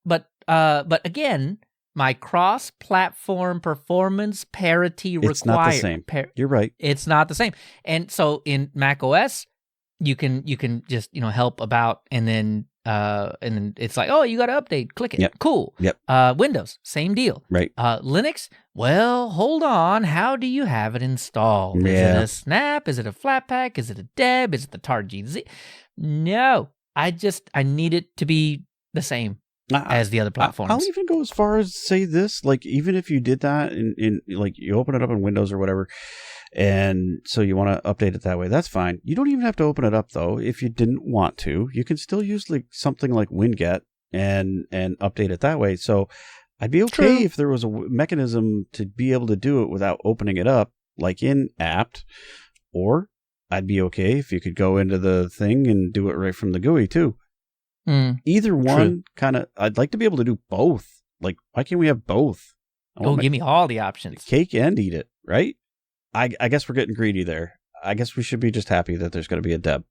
again, my cross-platform performance parity required. It's not the same. You're right. It's not the same. And so in Mac OS, you can just help about, and then it's like, oh, you got to update. Click it. Yep. Cool. Yep. Windows, same deal. Right. Linux, well, hold on. How do you have it installed? Yeah. Is it a Snap? Is it a Flatpak? Is it a Deb? Is it the TarGZ? No, I need it to be the same as the other platforms. I'll even go as far as say this, like even if you did that in like you open it up in Windows or whatever, and so you want to update it that way, that's fine. You don't even have to open it up though. If you didn't want to, you can still use like something like Winget and update it that way. So I'd be okay if there was a mechanism to be able to do it without opening it up, like in apt, or I'd be okay if you could go into the thing and do it right from the GUI too. Either one kind of, I'd like to be able to do both. Like, why can't we have both? Give me all the options. Cake and eat it, right? I guess we're getting greedy there. I guess we should be just happy that there's going to be a Deb.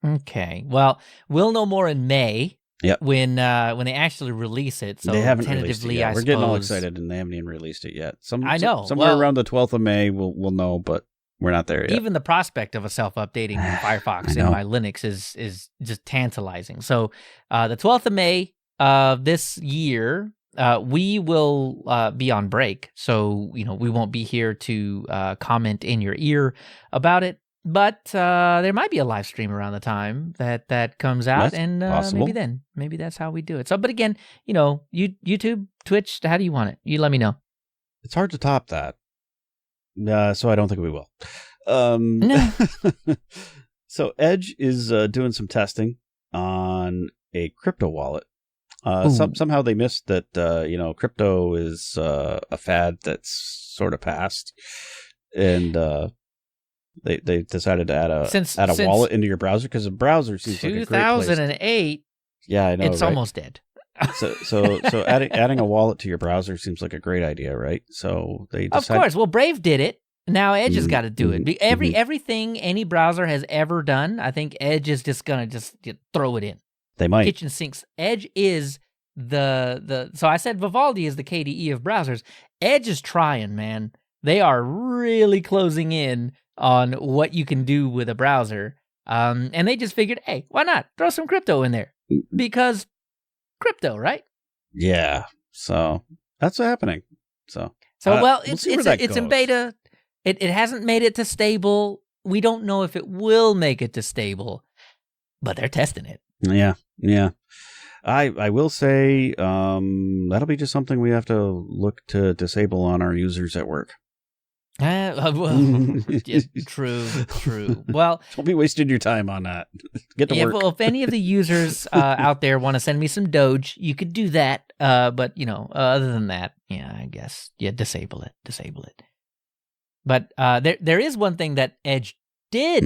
Okay. Well, we'll know more in May. Yep. When they actually release it. So they haven't tentatively, released it yet. I We're suppose. getting all excited, and they haven't even released it yet. I know. Somewhere around the 12th of May, we'll know, but we're not there yet. Even the prospect of a self-updating Firefox in my Linux is just tantalizing. So the 12th of May this year, we will be on break. So, we won't be here to comment in your ear about it. But there might be a live stream around the time that comes out. That's and possible. maybe that's how we do it. So, but again, YouTube, Twitch, how do you want it? You let me know. It's hard to top that. So I don't think we will. So Edge is doing some testing on a crypto wallet. Somehow they missed that, crypto is a fad that's sort of passed. And they decided to add a wallet into your browser because a browser seems like a great place. 2008. Yeah, I know. It's almost dead. So adding a wallet to your browser seems like a great idea, right? So they decided, of course. Well, Brave did it. Now Edge has got to do it. Everything any browser has ever done, I think Edge is just gonna just throw it in. They might. Kitchen sinks. Edge is the. So I said Vivaldi is the KDE of browsers. Edge is trying, man. They are really closing in on what you can do with a browser. And they just figured, hey, why not throw some crypto in there? Because crypto, right? Yeah. So that's what's happening. So it's in beta. It hasn't made it to stable. We don't know if it will make it to stable, but they're testing it. Yeah. I will say that'll be just something we have to look to disable on our users at work. True. Well, don't be wasting your time on that. Get to work. Well, if any of the users out there want to send me some Doge, you could do that. But other than that, I guess disable it. But there is one thing that Edge did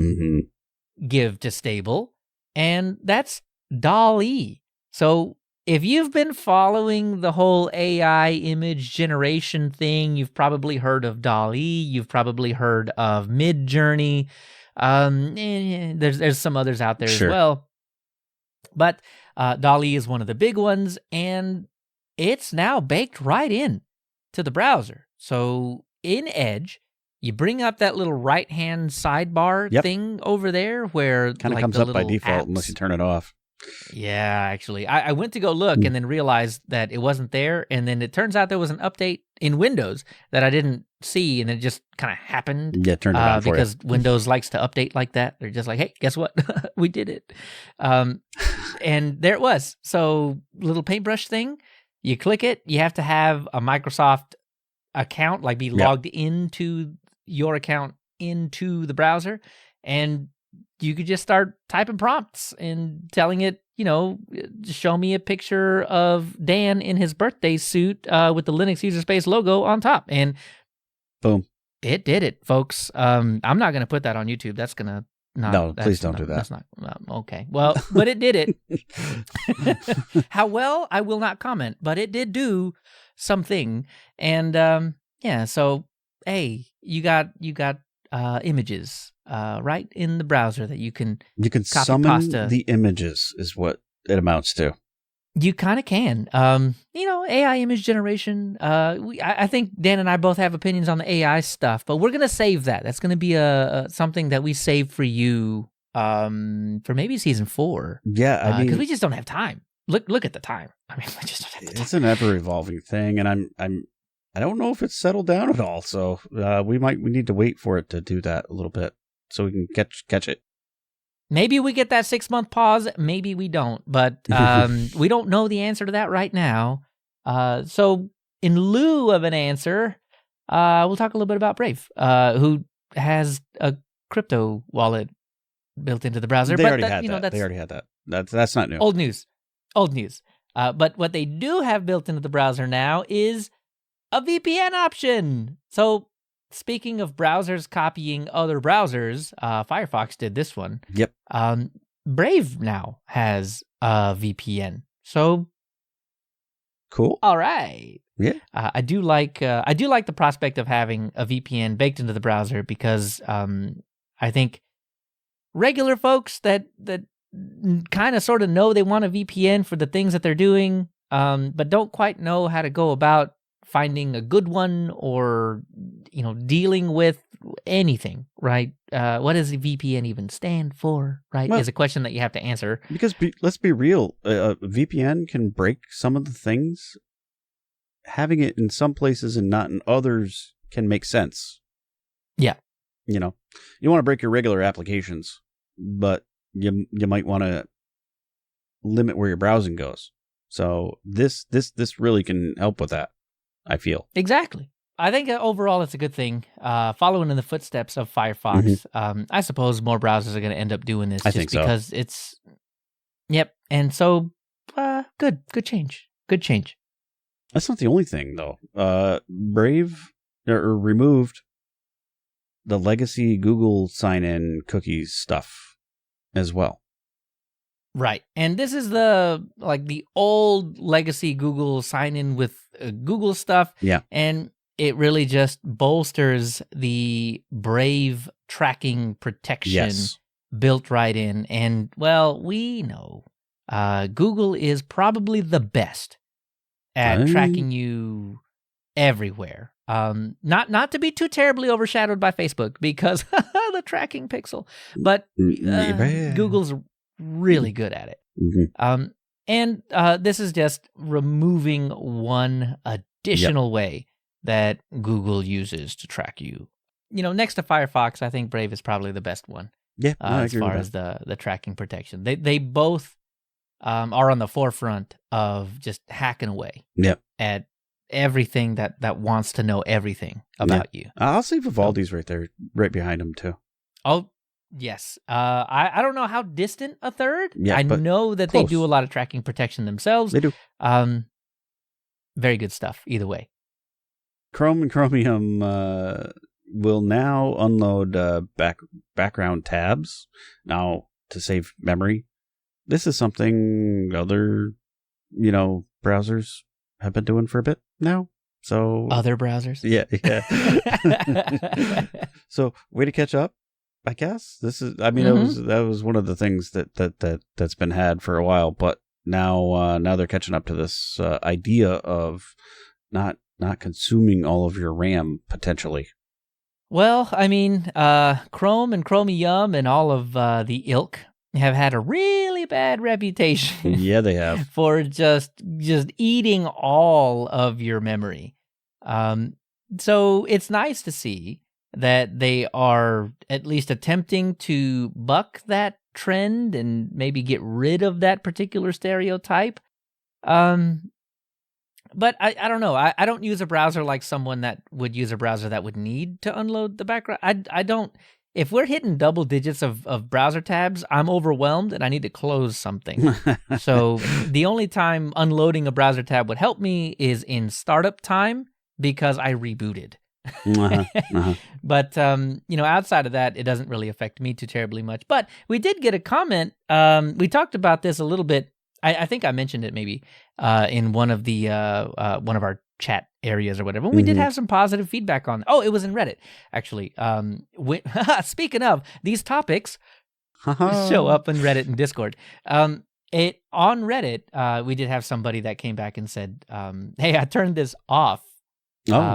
give to stable, and that's DALL-E. So if you've been following the whole AI image generation thing, you've probably heard of DALL-E. You've probably heard of Midjourney. There's some others out there as well. But DALL-E is one of the big ones, and it's now baked right in to the browser. So in Edge, you bring up that little right-hand sidebar thing over there where kind of comes up by default unless you turn it off. Yeah, actually. I went to go look and then realized that it wasn't there. And then it turns out there was an update in Windows that I didn't see, and it just kind of happened. Yeah, turned it on for because Windows likes to update like that. They're just like, hey, guess what? We did it. And there it was. So little paintbrush thing, you click it. You have to have a Microsoft account, like be logged into your account into the browser, and you could just start typing prompts and telling it, show me a picture of Dan in his birthday suit with the Linux user space logo on top. And boom. It did it, folks. I'm not going to put that on YouTube. That's going to not. No, please don't do that. That's not okay. Well, but it did it. How well, I will not comment, but it did do something. And yeah, so hey, you got images right in the browser that you can summon pasta. the images is what it amounts to. You kind of can. AI image generation. I think Dan and I both have opinions on the AI stuff, but we're gonna save that. That's gonna be something that we save for you for maybe season 4. Yeah, I mean, because we just don't have time. Look at the time. I mean, we just don't have the time. It's an ever evolving thing, and I don't know if it's settled down at all. So we need to wait for it to do that a little bit so we can catch it. Maybe we get that 6-month pause. Maybe we don't, but we don't know the answer to that right now. So in lieu of an answer, we'll talk a little bit about Brave, who has a crypto wallet built into the browser. They already had that. That's not new. Old news. But what they do have built into the browser now is a VPN option. So speaking of browsers copying other browsers, Firefox did this one. Yep. Brave now has a VPN. So cool. All right. Yeah. I do like the prospect of having a VPN baked into the browser because I think regular folks that kind of sort of know they want a VPN for the things that they're doing, but don't quite know how to go about finding a good one or, dealing with anything, right? What does the VPN even stand for, right? Well, is a question that you have to answer. Because let's be real, a VPN can break some of the things. Having it in some places and not in others can make sense. Yeah. You want to break your regular applications, but you might want to limit where your browsing goes. So this really can help with that, I feel. Exactly. I think overall it's a good thing. Following in the footsteps of Firefox, I suppose more browsers are going to end up doing this because it's... Yep. And so, good change. Good change. That's not the only thing, though. Brave removed the legacy Google sign-in cookies stuff as well. Right. And this is the old legacy Google sign-in with Google stuff. Yeah. And it really just bolsters the Brave tracking protection built right in. And, well, we know Google is probably the best at tracking you everywhere. Not to be too terribly overshadowed by Facebook because the tracking pixel, but Google's really good at it. Mm-hmm. And this is just removing one additional way that Google uses to track you. Next to Firefox, I think Brave is probably the best one. Yeah, as far as the tracking protection. They both are on the forefront of just hacking away at everything that wants to know everything about you. I'll see Vivaldi's right there, right behind him too. Oh, yes. I don't know how distant a third. Yeah, I know that close. They do a lot of tracking protection themselves. They do. Very good stuff, either way. Chrome and Chromium will now unload background tabs now to save memory. This is something other, browsers have been doing for a bit now. So other browsers? Yeah. So way to catch up, I guess. This is, that was one of the things that's been had for a while, but now they're catching up to this idea of not consuming all of your RAM potentially. Well, Chrome and Chromium and all of the ilk have had a really bad reputation. Yeah, they have. For just eating all of your memory. So it's nice to see that they are at least attempting to buck that trend and maybe get rid of that particular stereotype. But I don't know. I don't use a browser like someone that would use a browser that would need to unload the background. I don't. If we're hitting double digits of browser tabs, I'm overwhelmed and I need to close something. So the only time unloading a browser tab would help me is in startup time because I rebooted. But, outside of that, it doesn't really affect me too terribly much. But we did get a comment. We talked about this a little bit. I think I mentioned it maybe in one of the one of our chat areas or whatever. We did have some positive feedback on. Oh, it was in Reddit, actually. Speaking of, these topics show up in Reddit and Discord. On Reddit, we did have somebody that came back and said, hey, I turned this off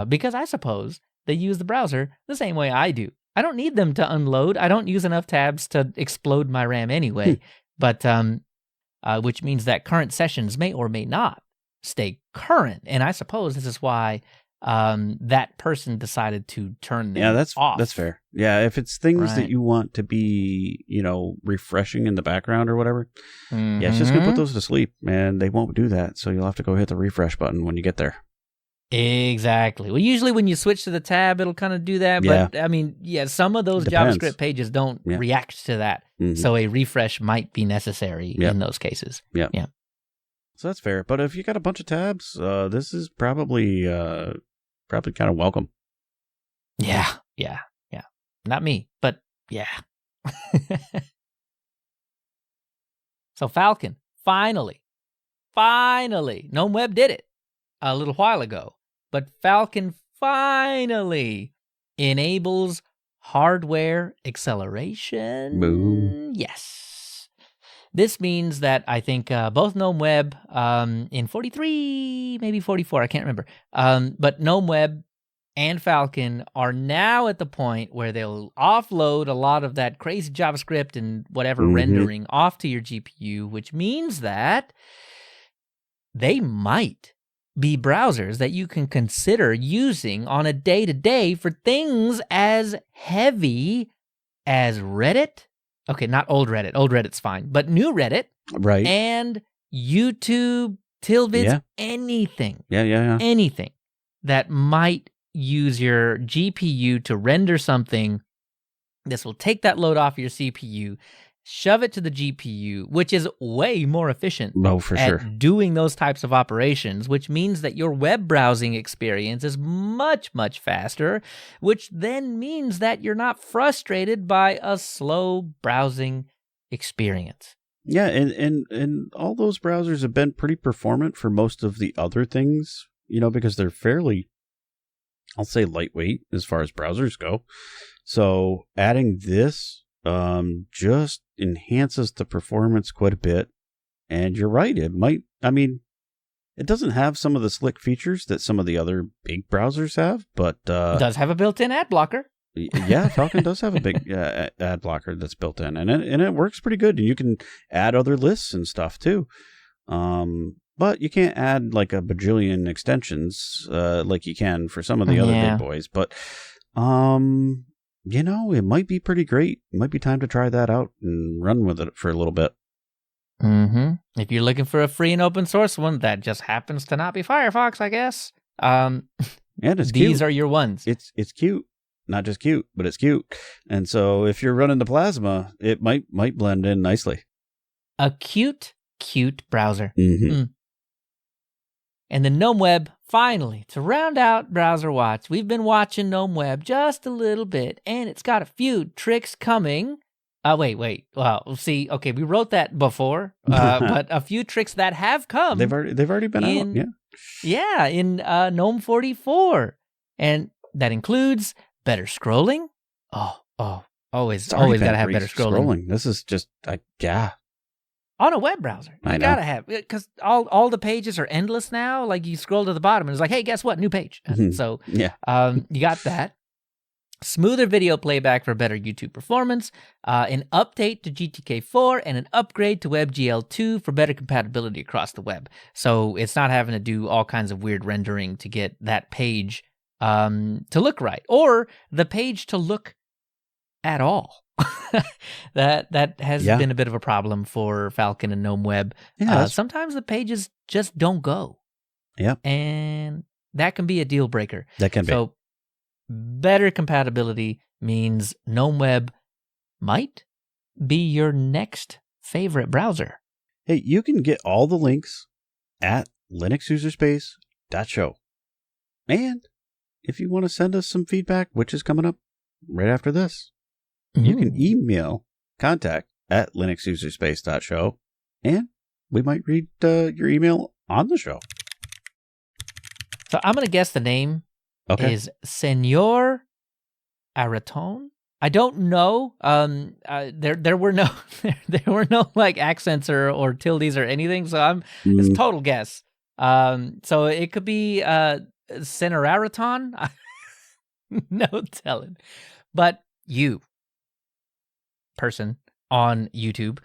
because I suppose they use the browser the same way I do. I don't need them to unload. I don't use enough tabs to explode my RAM anyway. But which means that current sessions may or may not stay current. And I suppose this is why that person decided to turn them off. That's fair. Yeah, if it's things that you want to be, refreshing in the background or whatever, yeah, it's just going to put those to sleep, and they won't do that. So you'll have to go hit the refresh button when you get there. Exactly. Well, usually when you switch to the tab, it'll kind of do that. But some of those JavaScript pages don't react to that. So a refresh might be necessary in those cases. Yeah. So that's fair. But if you got a bunch of tabs, this is probably kind of welcome. Yeah. Not me, but yeah. So Falkon, finally, GNOME Web did it a little while ago. But Falkon finally enables hardware acceleration. Boom. Yes. This means that I think both GNOME Web in 43, maybe 44, I can't remember. But GNOME Web and Falkon are now at the point where they'll offload a lot of that crazy JavaScript and whatever rendering off to your GPU, which means that they might be browsers that you can consider using on a day-to-day for things as heavy as Reddit. Okay, not old Reddit. Old Reddit's fine. But new Reddit. Right. And YouTube, Tilvids, anything. Yeah. Anything that might use your GPU to render something. This will take that load off your CPU, shove it to the GPU, which is way more efficient at doing those types of operations, which means that your web browsing experience is much, much faster, which then means that you're not frustrated by a slow browsing experience. Yeah, and all those browsers have been pretty performant for most of the other things, because they're fairly, I'll say, lightweight as far as browsers go. So adding this just enhances the performance quite a bit. And you're right, it doesn't have some of the slick features that some of the other big browsers have, but it does have a built-in ad blocker. Yeah, Falkon does have a big ad blocker that's built in, and it works pretty good. And you can add other lists and stuff too. But you can't add like a bajillion extensions like you can for some of the other big boys. But it might be pretty great. It might be time to try that out and run with it for a little bit. If you're looking for a free and open source one that just happens to not be Firefox, I guess. And it's these cute. Are your ones. It's cute. Not just cute, but it's cute. And so if you're running the Plasma, it might blend in nicely. A cute browser. And the GNOME Web, finally, to round out Browser Watch, we've been watching GNOME Web just a little bit, and it's got a few tricks coming. Wait. Well, see, okay, we wrote that before, but a few tricks that have come. They've already been out, yeah. Yeah, in GNOME 44. And that includes better scrolling. Always got to have better scrolling. This is just, on a web browser. You got to have, because all the pages are endless now. Like you scroll to the bottom and it's like, hey, guess what? New page. So you got that. Smoother video playback for better YouTube performance, an update to GTK4, and an upgrade to WebGL2 for better compatibility across the web. So it's not having to do all kinds of weird rendering to get that page to look right, or the page to look at all. that has been a bit of a problem for Falkon and GNOME Web. Sometimes the pages just don't go. Yeah. And that can be a deal breaker. That can be. So better compatibility means GNOME Web might be your next favorite browser. Hey, you can get all the links at linuxuserspace.show. And if you want to send us some feedback, which is coming up right after this, you can email contact@linuxuserspace.show, and we might read your email on the show. So I'm going to guess the name is Senor Araton. I don't know. There were no like accents or tildes or anything. So it's a total guess. So it could be Senor Araton. No telling. But you, person on YouTube,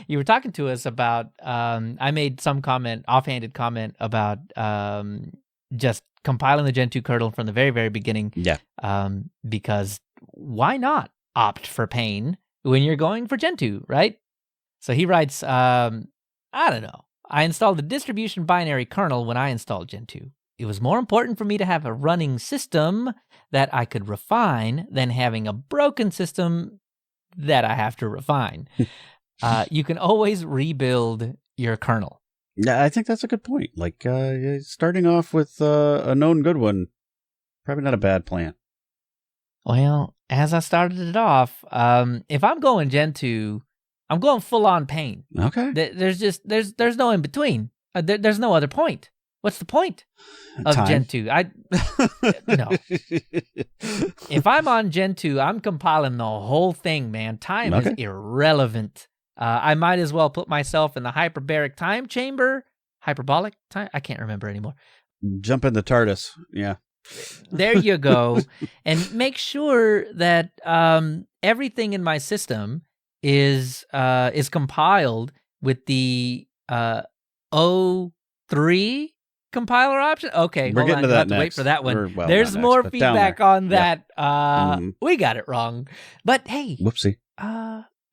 you were talking to us about. I made some offhanded comment about just compiling the Gen 2 kernel from the very, very beginning. Yeah. Because why not opt for pain when you're going for Gen 2, right? So he writes, I don't know. I installed the distribution binary kernel when I installed Gen 2. It was more important for me to have a running system that I could refine than having a broken system that I have to refine. You can always rebuild your kernel. Yeah, I think that's a good point. Like, starting off with a known good one, probably not a bad plan. Well, as I started it off, if I'm going Gen 2, I'm going full on pain. Okay. There's no in between. There's no other point. What's the point of Time. Gen 2? No. If I'm on Gen 2, I'm compiling the whole thing, man. Time is irrelevant. I might as well put myself in the hyperbaric time chamber. Hyperbolic time? I can't remember anymore. Jump in the TARDIS. Yeah. There you go. And make sure that everything in my system is compiled with the O3 compiler option. Okay, we're getting to that have to next. wait for that one. Well, there's more feedback on that. Yeah. We got it wrong. But hey, whoopsie.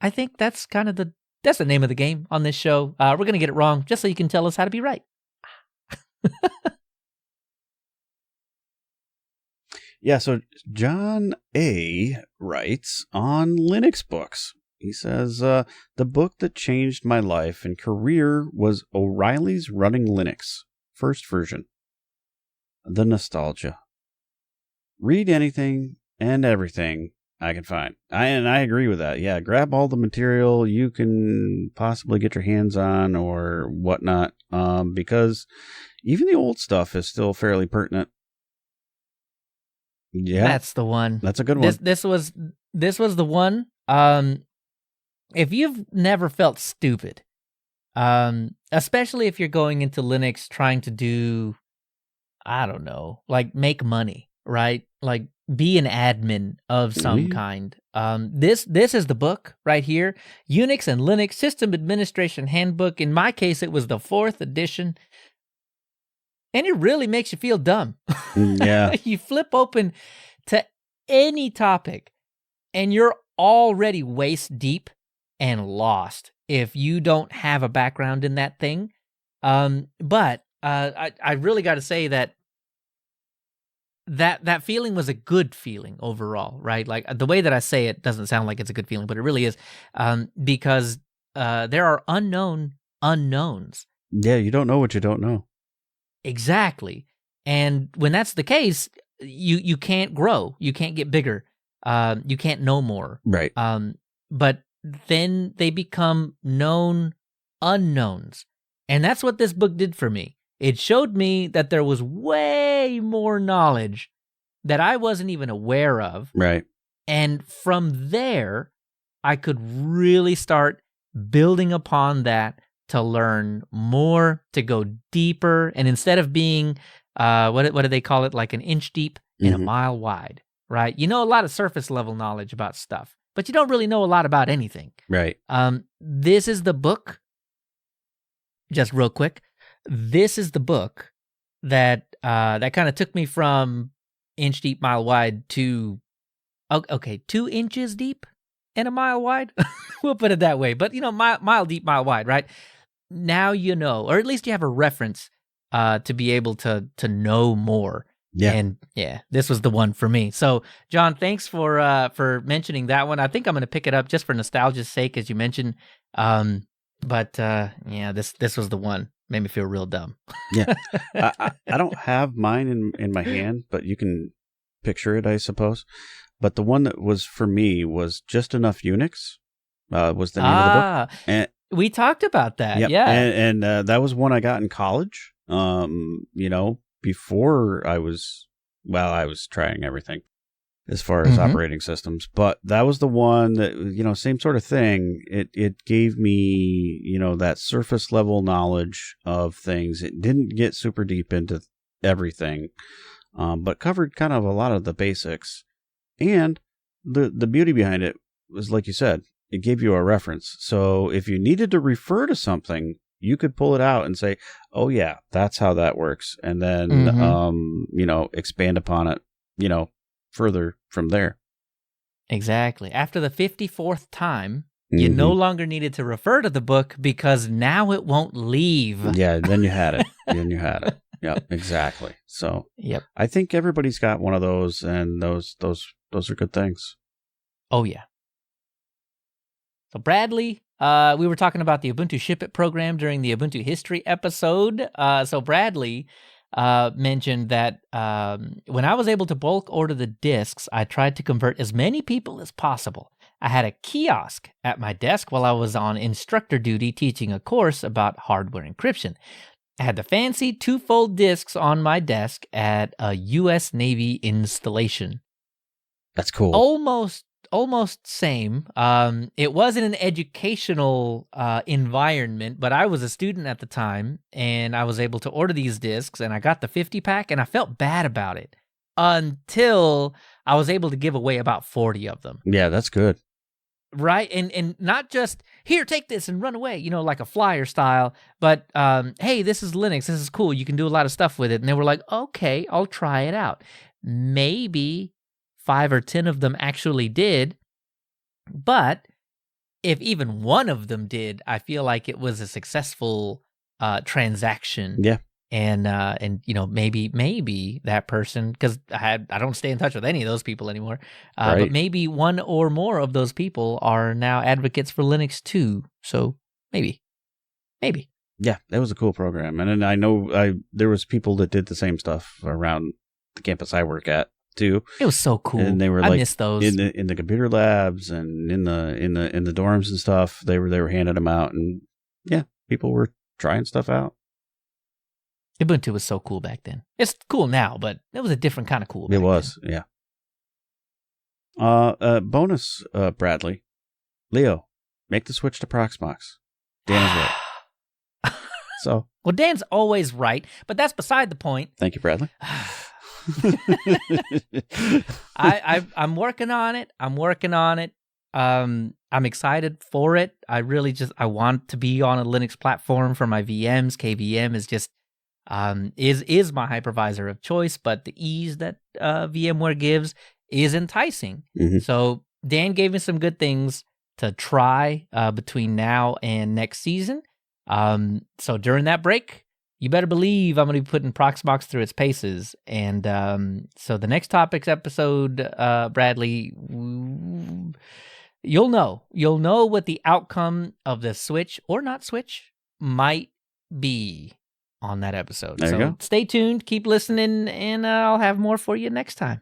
I think that's kind of the name of the game on this show. We're going to get it wrong just so you can tell us how to be right. Yeah, so John A. writes on Linux books. He says, the book that changed my life and career was O'Reilly's Running Linux, first version. The nostalgia. Read anything and everything I can find. I agree with that. Yeah, grab all the material you can possibly get your hands on or whatnot, because even the old stuff is still fairly pertinent. Yeah, that's the one. That's a good one. This was the one. If you've never felt stupid, especially if you're going into Linux trying to do, I don't know, like make money, right? Like be an admin of some kind. This is the book right here, Unix and Linux System Administration Handbook. In my case, it was the 4th edition. And it really makes you feel dumb. Yeah. You flip open to any topic and you're already waist deep and lost if you don't have a background in that thing. But I really got to say that feeling was a good feeling overall, right? Like the way that I say it doesn't sound like it's a good feeling, but it really is, because there are unknown unknowns. Yeah, you don't know what you don't know. Exactly. And when that's the case, you can't grow. You can't get bigger. You can't know more. Right. But then they become known unknowns. And that's what this book did for me. It showed me that there was way more knowledge that I wasn't even aware of. Right. And from there, I could really start building upon that to learn more, to go deeper. And instead of being, what do they call it? Like an inch deep and a mile wide, right? You know a lot of surface level knowledge about stuff, but you don't really know a lot about anything. Right. This is the book, just real quick. This is the book that kind of took me from inch deep, mile wide to, 2 inches deep and a mile wide. We'll put it that way. But, mile deep, mile wide, right? Now you know, or at least you have a reference to be able to know more. Yeah. And yeah, this was the one for me. So, John, thanks for mentioning that one. I think I'm going to pick it up just for nostalgia's sake, as you mentioned. But yeah, this was the one. made me feel real dumb. Yeah. I don't have mine in my hand, but you can picture it, I suppose. But the one that was for me was Just Enough Unix, was the name of the book. And, we talked about that. yep. Yeah. And that was one I got in college, before I was trying everything as far as operating systems. But that was the one that, same sort of thing. It gave me, that surface level knowledge of things. It didn't get super deep into everything, but covered kind of a lot of the basics. And the beauty behind it was, like you said, it gave you a reference. So if you needed to refer to something, you could pull it out and say, oh, yeah, that's how that works. And then, expand upon it, further from there. Exactly. After the 54th time, you no longer needed to refer to the book because now it won't leave. Yeah, then you had it. Yeah, exactly. So yep. I think everybody's got one of those, and those are good things. Oh, yeah. So Bradley, we were talking about the Ubuntu Ship It program during the Ubuntu History episode. So Bradley mentioned that when I was able to bulk order the disks, I tried to convert as many people as possible. I had a kiosk at my desk while I was on instructor duty teaching a course about hardware encryption. I had the fancy 2-fold disks on my desk at a U.S. Navy installation. That's cool. Almost same. It wasn't an educational environment, but I was a student at the time, and I was able to order these discs, and I got the 50-pack, and I felt bad about it until I was able to give away about 40 of them. Yeah, that's good. Right? And not just, here, take this and run away, like a flyer style, but, hey, this is Linux. This is cool. You can do a lot of stuff with it. And they were like, okay, I'll try it out. Maybe 5 or 10 of them actually did, but if even one of them did, I feel like it was a successful transaction. Yeah. And maybe that person, because I don't stay in touch with any of those people anymore, right. But maybe one or more of those people are now advocates for Linux too. So maybe. Yeah, that was a cool program, and then I know there was people that did the same stuff around the campus I work at too. It was so cool, and they were I miss those in the computer labs and in the dorms and stuff. They were handing them out, and yeah, people were trying stuff out. Ubuntu was so cool back then. It's cool now, but it was a different kind of cool. It was, yeah. Bonus, Bradley. Leo, make the switch to Proxmox. Dan is right. So, well, Dan's always right, but that's beside the point. Thank you, Bradley. I'm working on it. I'm excited for it. I want to be on a Linux platform for my VMs. KVM is just is my hypervisor of choice, but the ease that VMware gives is enticing. Mm-hmm. So Dan gave me some good things to try between now and next season. So during that break, you better believe I'm going to be putting Proxmox through its paces. And so the next topics episode, Bradley, you'll know what the outcome of the switch or not switch might be on that episode. There you go. Stay tuned, keep listening, and I'll have more for you next time.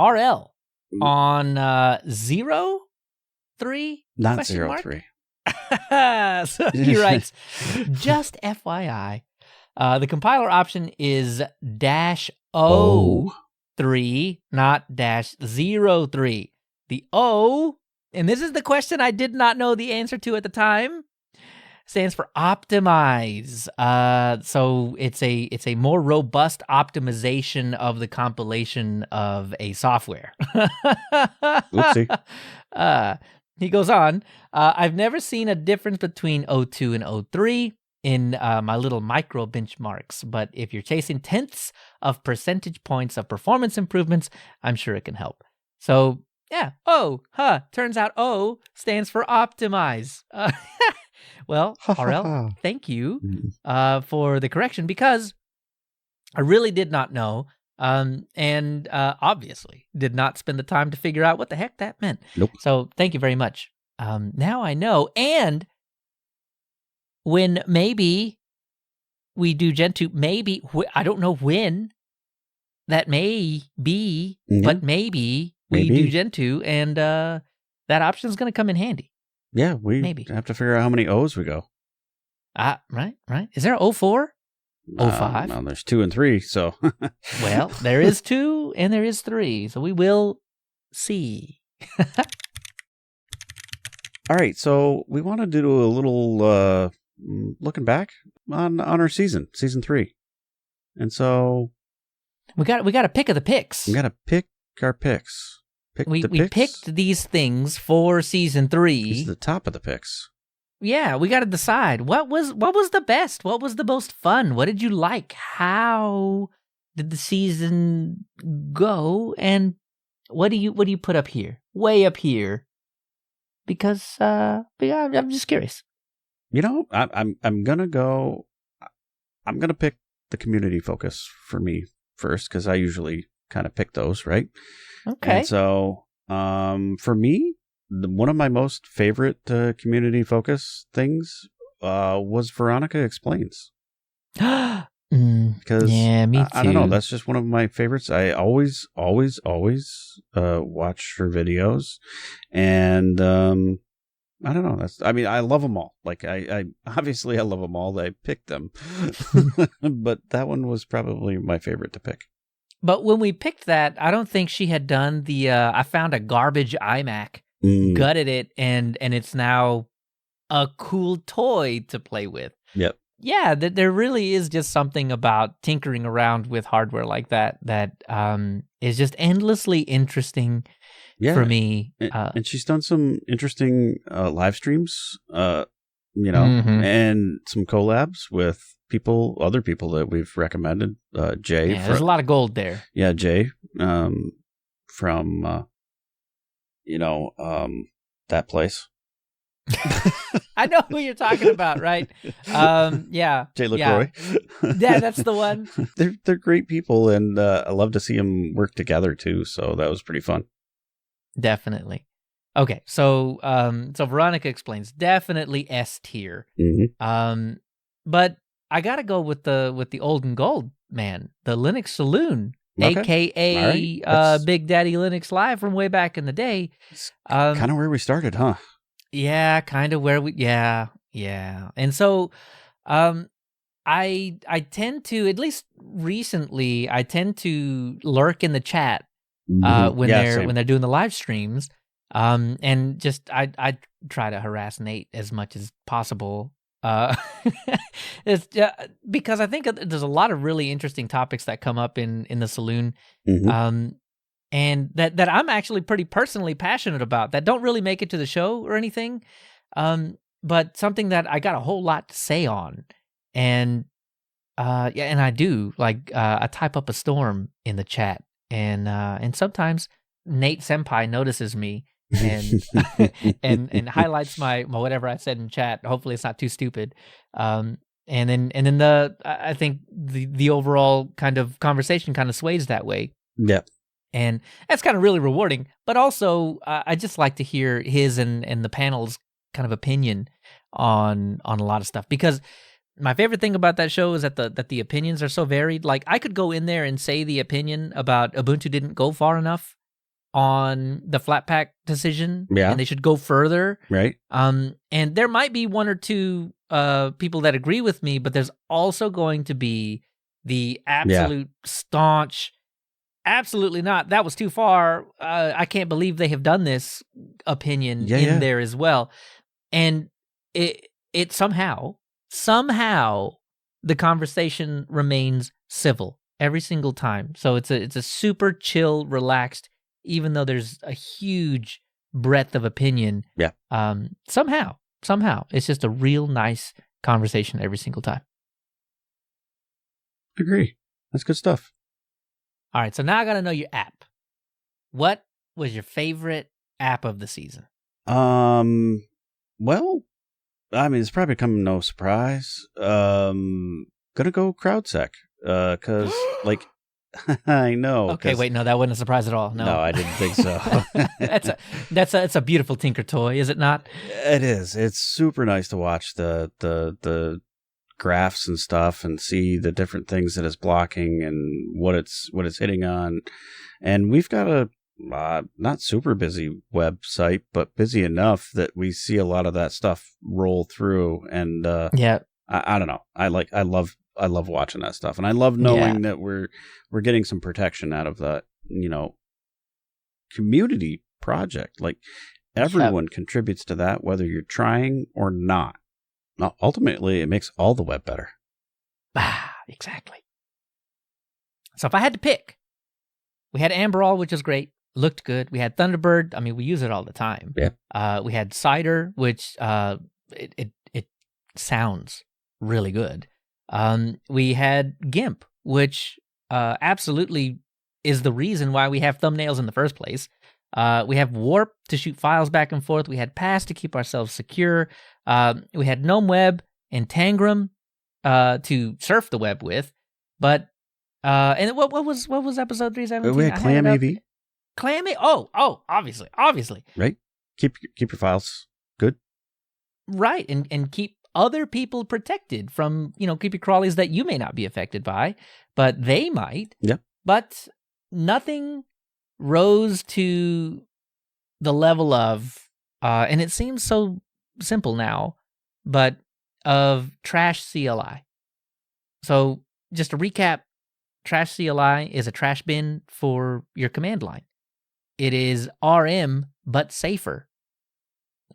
RL on 03? Not 03. So he writes, just FYI, the compiler option is -03, not -03. The O, and this is the question I did not know the answer to at the time, stands for optimize. So it's a more robust optimization of the compilation of a software. Oopsie. He goes on, I've never seen a difference between 02 and 03 in my little micro benchmarks, but if you're chasing tenths of percentage points of performance improvements, I'm sure it can help. So yeah, turns out O stands for optimize. Well, RL, thank you for the correction, because I really did not know, and obviously did not spend the time to figure out what the heck that meant. Nope. So thank you very much. Now I know, and when maybe we do Gentoo. Maybe, I don't know when that may be, but maybe we do Gentoo, and that option is going to come in handy. Yeah, we have to figure out how many O's we go. Right. Is there a 04? 05? Well, there's 2 and 3, so. Well, there is 2 and there is 3, so we will see. All right, so we want to do a little looking back on our season 3. And so we got a pick of the picks. We got to pick our picks. We picked these things for season 3. This is the top of the picks. Yeah, we got to decide what was the best, what was the most fun, what did you like, how did the season go, and what do you put up here, way up here, because I'm just curious. You know, I'm gonna pick the community focus for me first because I usually kind of pick those, right? Okay. And so, for me, one of my most favorite community focus things was Veronica Explains. Because me too. I don't know, that's just one of my favorites. I always watch her videos, and I don't know. I love them all. Like I obviously I love them all. I picked them, but that one was probably my favorite to pick. But when we picked that, I don't think she had done the. I found a garbage iMac, gutted it, and it's now a cool toy to play with. Yep. Yeah, there really is just something about tinkering around with hardware like that is just endlessly interesting for me. And she's done some interesting live streams, and some collabs with other people that we've recommended. Jay. Yeah, there's a lot of gold there. Yeah, Jay from, that place. I know who you're talking about, right? Yeah. Jay LaCroix. Yeah, that's the one. They're great people, and I love to see them work together too. So that was pretty fun. Definitely. Okay, so Veronica Explains, definitely S tier. Mm-hmm. But I gotta go with the old and gold man, the Linux Saloon, aka right. Big Daddy Linux Live from way back in the day. Kind of where we started, huh? Yeah, kind of where we. Yeah. And so, I tend to, at least recently, I tend to lurk in the chat when they're doing the live streams, and just I try to harass Nate as much as possible. It's because I think there's a lot of really interesting topics that come up in the saloon, and that I'm actually pretty personally passionate about that don't really make it to the show or anything, but something that I got a whole lot to say on, and and I do I type up a storm in the chat, and sometimes Nate Senpai notices me and and highlights my whatever I said in chat. Hopefully it's not too stupid. And then I think the overall kind of conversation kind of sways that way. Yeah. And that's kind of really rewarding, but also I just like to hear his and the panel's kind of opinion on a lot of stuff, because my favorite thing about that show is that the opinions are so varied. Like, I could go in there and say the opinion about Ubuntu didn't go far enough on the Flatpak decision, and they should go further. Right. And there might be one or two people that agree with me, but there's also going to be the absolute staunch, absolutely not, that was too far, I can't believe they have done this opinion there as well. And it somehow the conversation remains civil every single time. So it's a super chill, relaxed, even though there's a huge breadth of opinion. Yeah. Somehow it's just a real nice conversation every single time. Agree. That's good stuff. All right, so now I got to know your app. What was your favorite app of the season? Well, I mean, it's probably come no surprise. Gonna go CrowdSec, because I know. Okay, wait, no, that wasn't a surprise at all. No, I didn't think so. That's a beautiful Tinker toy, is it not? It is. It's super nice to watch the graphs and stuff and see the different things that it's blocking and what it's hitting on. And we've got a not super busy website, but busy enough that we see a lot of that stuff roll through. And yeah, I don't know. I love watching that stuff, and I love knowing that we're getting some protection out of that, community project. Like everyone contributes to that, whether you're trying or not. Now, ultimately, it makes all the web better. Exactly. So if I had to pick, we had Amberall, which is great, looked good. We had Thunderbird. I mean, we use it all the time. Yeah. We had Cider, which it sounds really good. We had GIMP, which absolutely is the reason why we have thumbnails in the first place. We have Warp to shoot files back and forth. We had Pass to keep ourselves secure. We had GNOME Web and Tangram to surf the web with. But and what was episode 317? We had Clam AV. Clam AV. Oh, obviously. Right. Keep your files good. Right, and keep other people protected from, creepy crawlies that you may not be affected by, but they might. Yep. But nothing rose to the level of, and it seems so simple now, but of Trash CLI. So just to recap, Trash CLI is a trash bin for your command line. It is RM, but safer.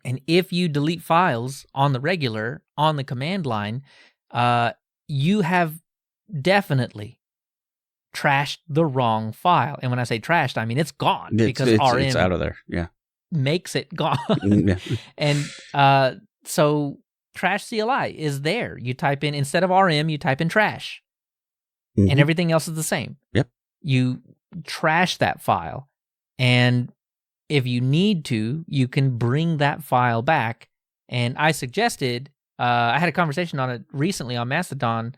And if you delete files on the regular, on the command line, you have definitely trashed the wrong file. And when I say trashed, I mean it's gone because RM it's out of there. Yeah, makes it gone. Yeah. And so Trash CLI is there. You type in, instead of RM, you type in trash. Mm-hmm. And everything else is the same. Yep. You trash that file, and if you need to, you can bring that file back. And I suggested, I had a conversation on it recently on Mastodon,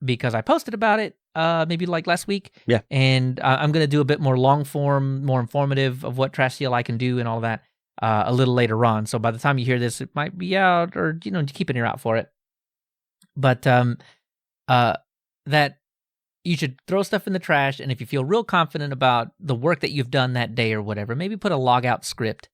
because I posted about it maybe like last week. Yeah. And I'm going to do a bit more long form, more informative of what Trash CLI can do and all that a little later on. So by the time you hear this, it might be out, or, keep an ear out for it. But that you should throw stuff in the trash, and if you feel real confident about the work that you've done that day or whatever, maybe put a logout script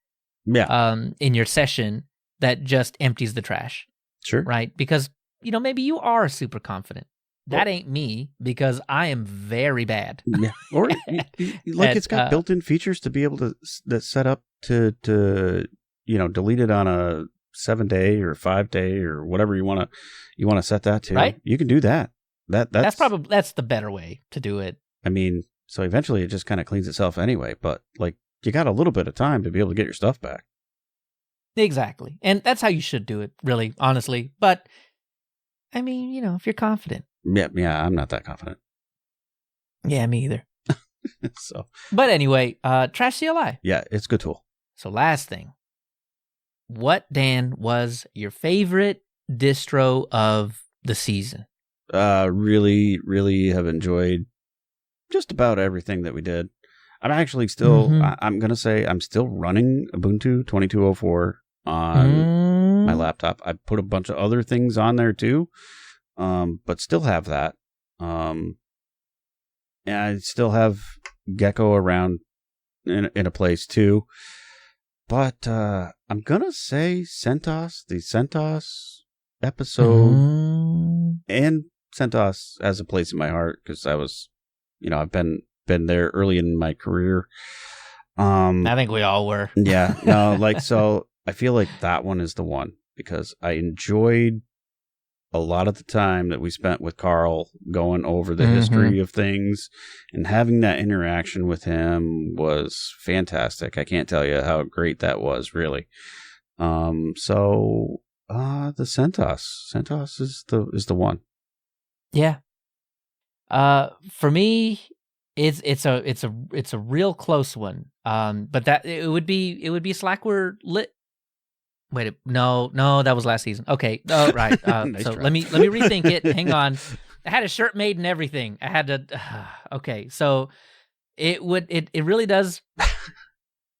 in your session that just empties the trash. Sure. Right? Because, maybe you are super confident. That ain't me, because I am very bad. Yeah. Or it's got built-in features to be able to set up to delete it on a 7-day or 5-day or whatever you want to set that to. Right? You can do that. That's the better way to do it. I mean, so eventually it just kind of cleans itself anyway, but you got a little bit of time to be able to get your stuff back. Exactly. And that's how you should do it, really, honestly. But I mean, if you're confident. Yeah, I'm not that confident. Yeah, me either. So, but anyway, Trash CLI. Yeah, it's a good tool. So last thing. What, Dan, was your favorite distro of the season? Really, really have enjoyed just about everything that we did. I'm actually still, I'm going to say I'm still running Ubuntu 2204 on my laptop. I put a bunch of other things on there too, but still have that. And I still have Gecko around in a place too. But I'm going to say CentOS, the CentOS episode, and CentOS has a place in my heart because I was, I've been there early in my career. I think we all were. Yeah. No, so I feel like that one is the one because I enjoyed a lot of the time that we spent with Carl going over the history of things, and having that interaction with him was fantastic. I can't tell you how great that was, really. So the CentOS is the one. Yeah. For me, it's a real close one. But that it would be Slackware Lit. Wait, no, that was last season. Okay, right. Nice so try. let me rethink it. Hang on. had a shirt made and everything. I had to. Okay, so it really does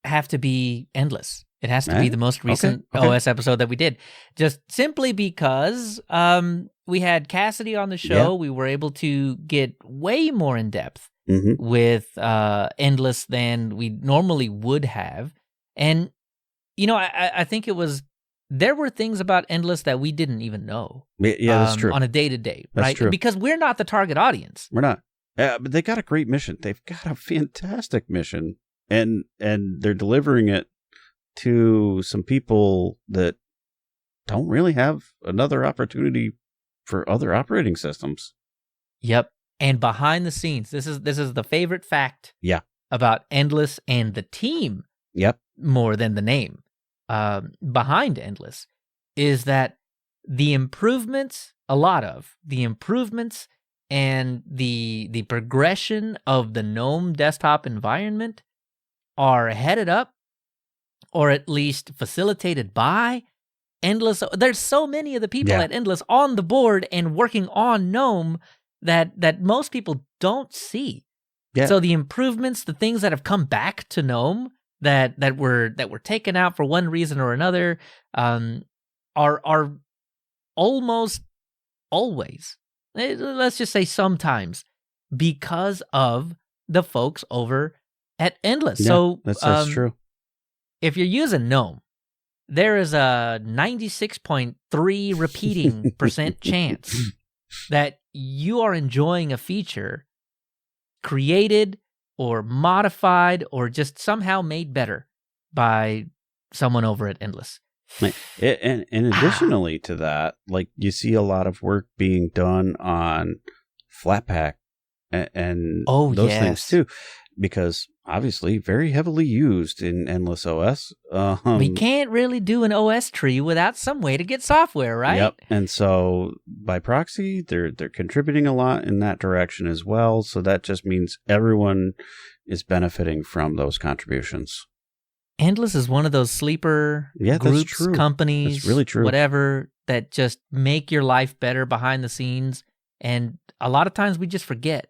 have to be endless. It has to be the most recent OS episode that we did, just simply because we had Cassidy on the show. Yeah. We were able to get way more in depth with endless than we normally would have, and I think there were things about endless that we didn't even know. Yeah, that's true. On a day-to-day, right? True. Because we're not the target audience. We're not. But they got a great mission. They've got a fantastic mission, and they're delivering it to some people that don't really have another opportunity for other operating systems. Yep. And behind the scenes, this is the favorite fact. Yeah. About Endless and the team. Yep. More than the name. Behind Endless is that the improvements, a lot of the improvements and the progression of the GNOME desktop environment are headed up, or at least facilitated by Endless. There's so many of the people at Endless on the board and working on GNOME that most people don't see. Yeah. So the improvements, the things that have come back to GNOME that were taken out for one reason or another, are almost always, let's just say sometimes, because of the folks over at Endless. Yeah, so that's true. If you're using GNOME, there is a 96.3 repeating % chance that you are enjoying a feature created or modified or just somehow made better by someone over at Endless. And additionally to that, like, you see a lot of work being done on Flatpak and those things too, because obviously very heavily used in Endless OS. We can't really do an OS tree without some way to get software, right? Yep. And so by proxy, they're contributing a lot in that direction as well. So that just means everyone is benefiting from those contributions. Endless is one of those sleeper groups, companies, that's really true. Whatever, that just make your life better behind the scenes. And a lot of times we just forget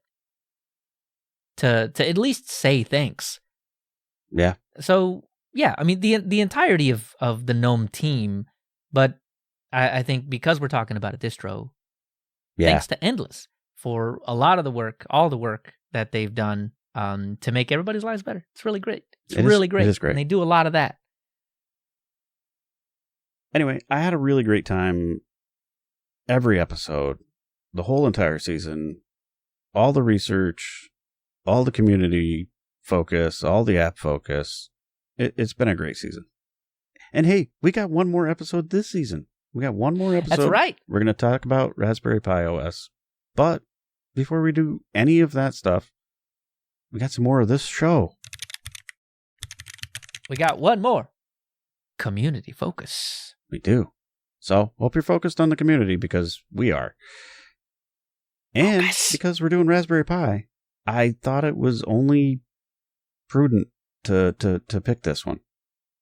to at least say thanks. Yeah. So, yeah, I mean, the entirety of the GNOME team, but I think because we're talking about a distro, thanks to Endless for a lot of the work, all the work that they've done to make everybody's lives better. It's really great. It's really great. It is great. And they do a lot of that. Anyway, I had a really great time every episode, the whole entire season, all the research, all the community focus, all the app focus. It's been a great season. And hey, we got one more episode this season. We got one more episode. That's right. We're going to talk about Raspberry Pi OS. But before we do any of that stuff, we got some more of this show. We got one more. Community focus. We do. So, hope you're focused on the community, because we are. And because we're doing Raspberry Pi, I thought it was only prudent to pick this one.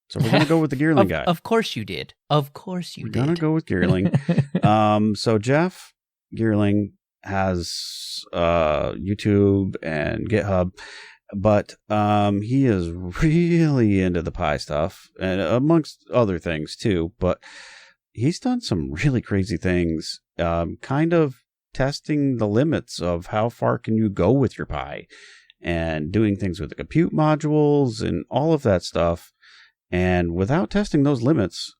So we're going to go with the Geerling guy. Of course you did. Of course you did. We're going to go with Geerling. So Jeff Geerling has YouTube and GitHub, but he is really into the Pi stuff, and amongst other things too. But he's done some really crazy things, kind of testing the limits of how far can you go with your Pi, and doing things with the compute modules and all of that stuff. And without testing those limits,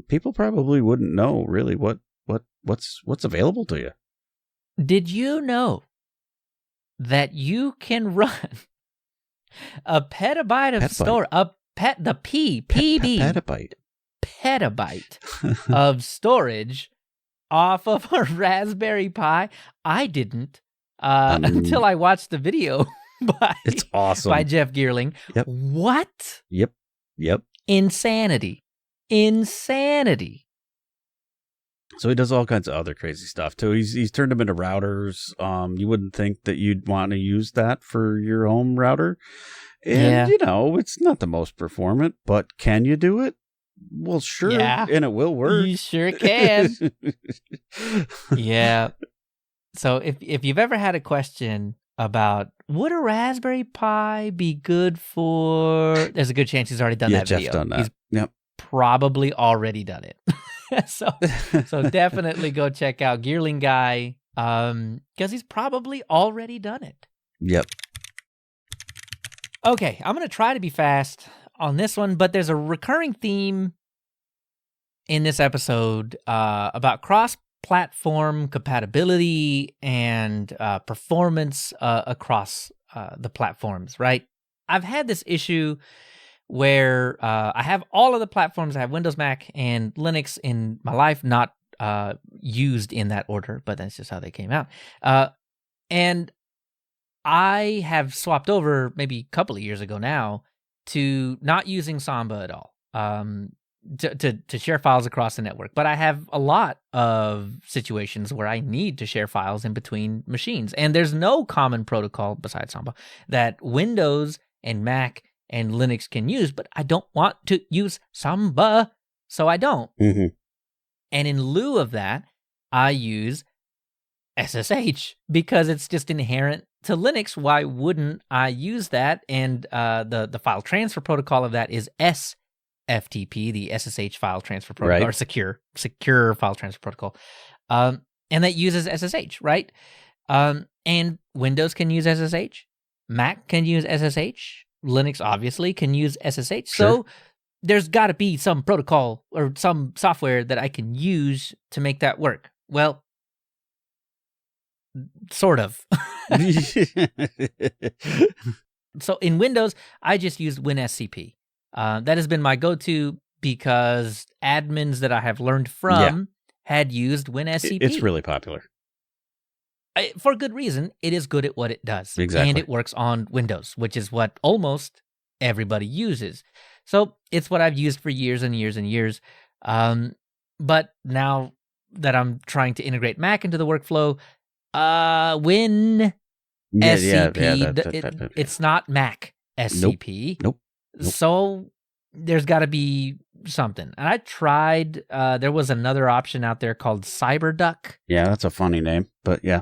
people probably wouldn't know really what's available to you. Did you know that you can run a petabyte of storage, petabyte of storage off of a Raspberry Pi? I didn't until I watched the video it's awesome. by Jeff Geerling. Yep. What? Yep. Insanity. So he does all kinds of other crazy stuff too. He's turned them into routers. You wouldn't think that you'd want to use that for your home router. And, it's not the most performant, but can you do it? Well, sure. Yeah. And it will work. You sure can. Yeah. So if you've ever had a question about would a Raspberry Pi be good for, there's a good chance he's already done that Jeff's video. Done that. He's probably already done it. so definitely go check out Gearling Guy, because he's probably already done it. Yep. Okay, I'm going to try to be fast on this one, but there's a recurring theme in this episode about cross-platform compatibility and performance across the platforms, right? I've had this issue where I have all of the platforms. I have Windows, Mac, and Linux in my life, not used in that order, but that's just how they came out. And I have swapped over maybe a couple of years ago now to not using Samba at all, to share files across the network. But I have a lot of situations where I need to share files in between machines. And there's no common protocol besides Samba that Windows and Mac and Linux can use, but I don't want to use Samba, so I don't. Mm-hmm. And in lieu of that, I use SSH because it's just inherent to Linux. Why wouldn't I use that? And the file transfer protocol of that is SFTP, the SSH file transfer protocol, or secure file transfer protocol. And that uses SSH, right? And Windows can use SSH. Mac can use SSH. Linux obviously can use SSH. Sure. So there's got to be some protocol or some software that I can use to make that work. Well, sort of. So in Windows, I just used WinSCP. That has been my go-to because admins that I have learned from had used WinSCP. It's really popular. For good reason. It is good at what it does. Exactly. And it works on Windows, which is what almost everybody uses. So it's what I've used for years and years and years. But now that I'm trying to integrate Mac into the workflow, WinSCP, it's not Mac SCP. Nope. So there's got to be something. And I tried, there was another option out there called CyberDuck. Yeah, that's a funny name, but yeah.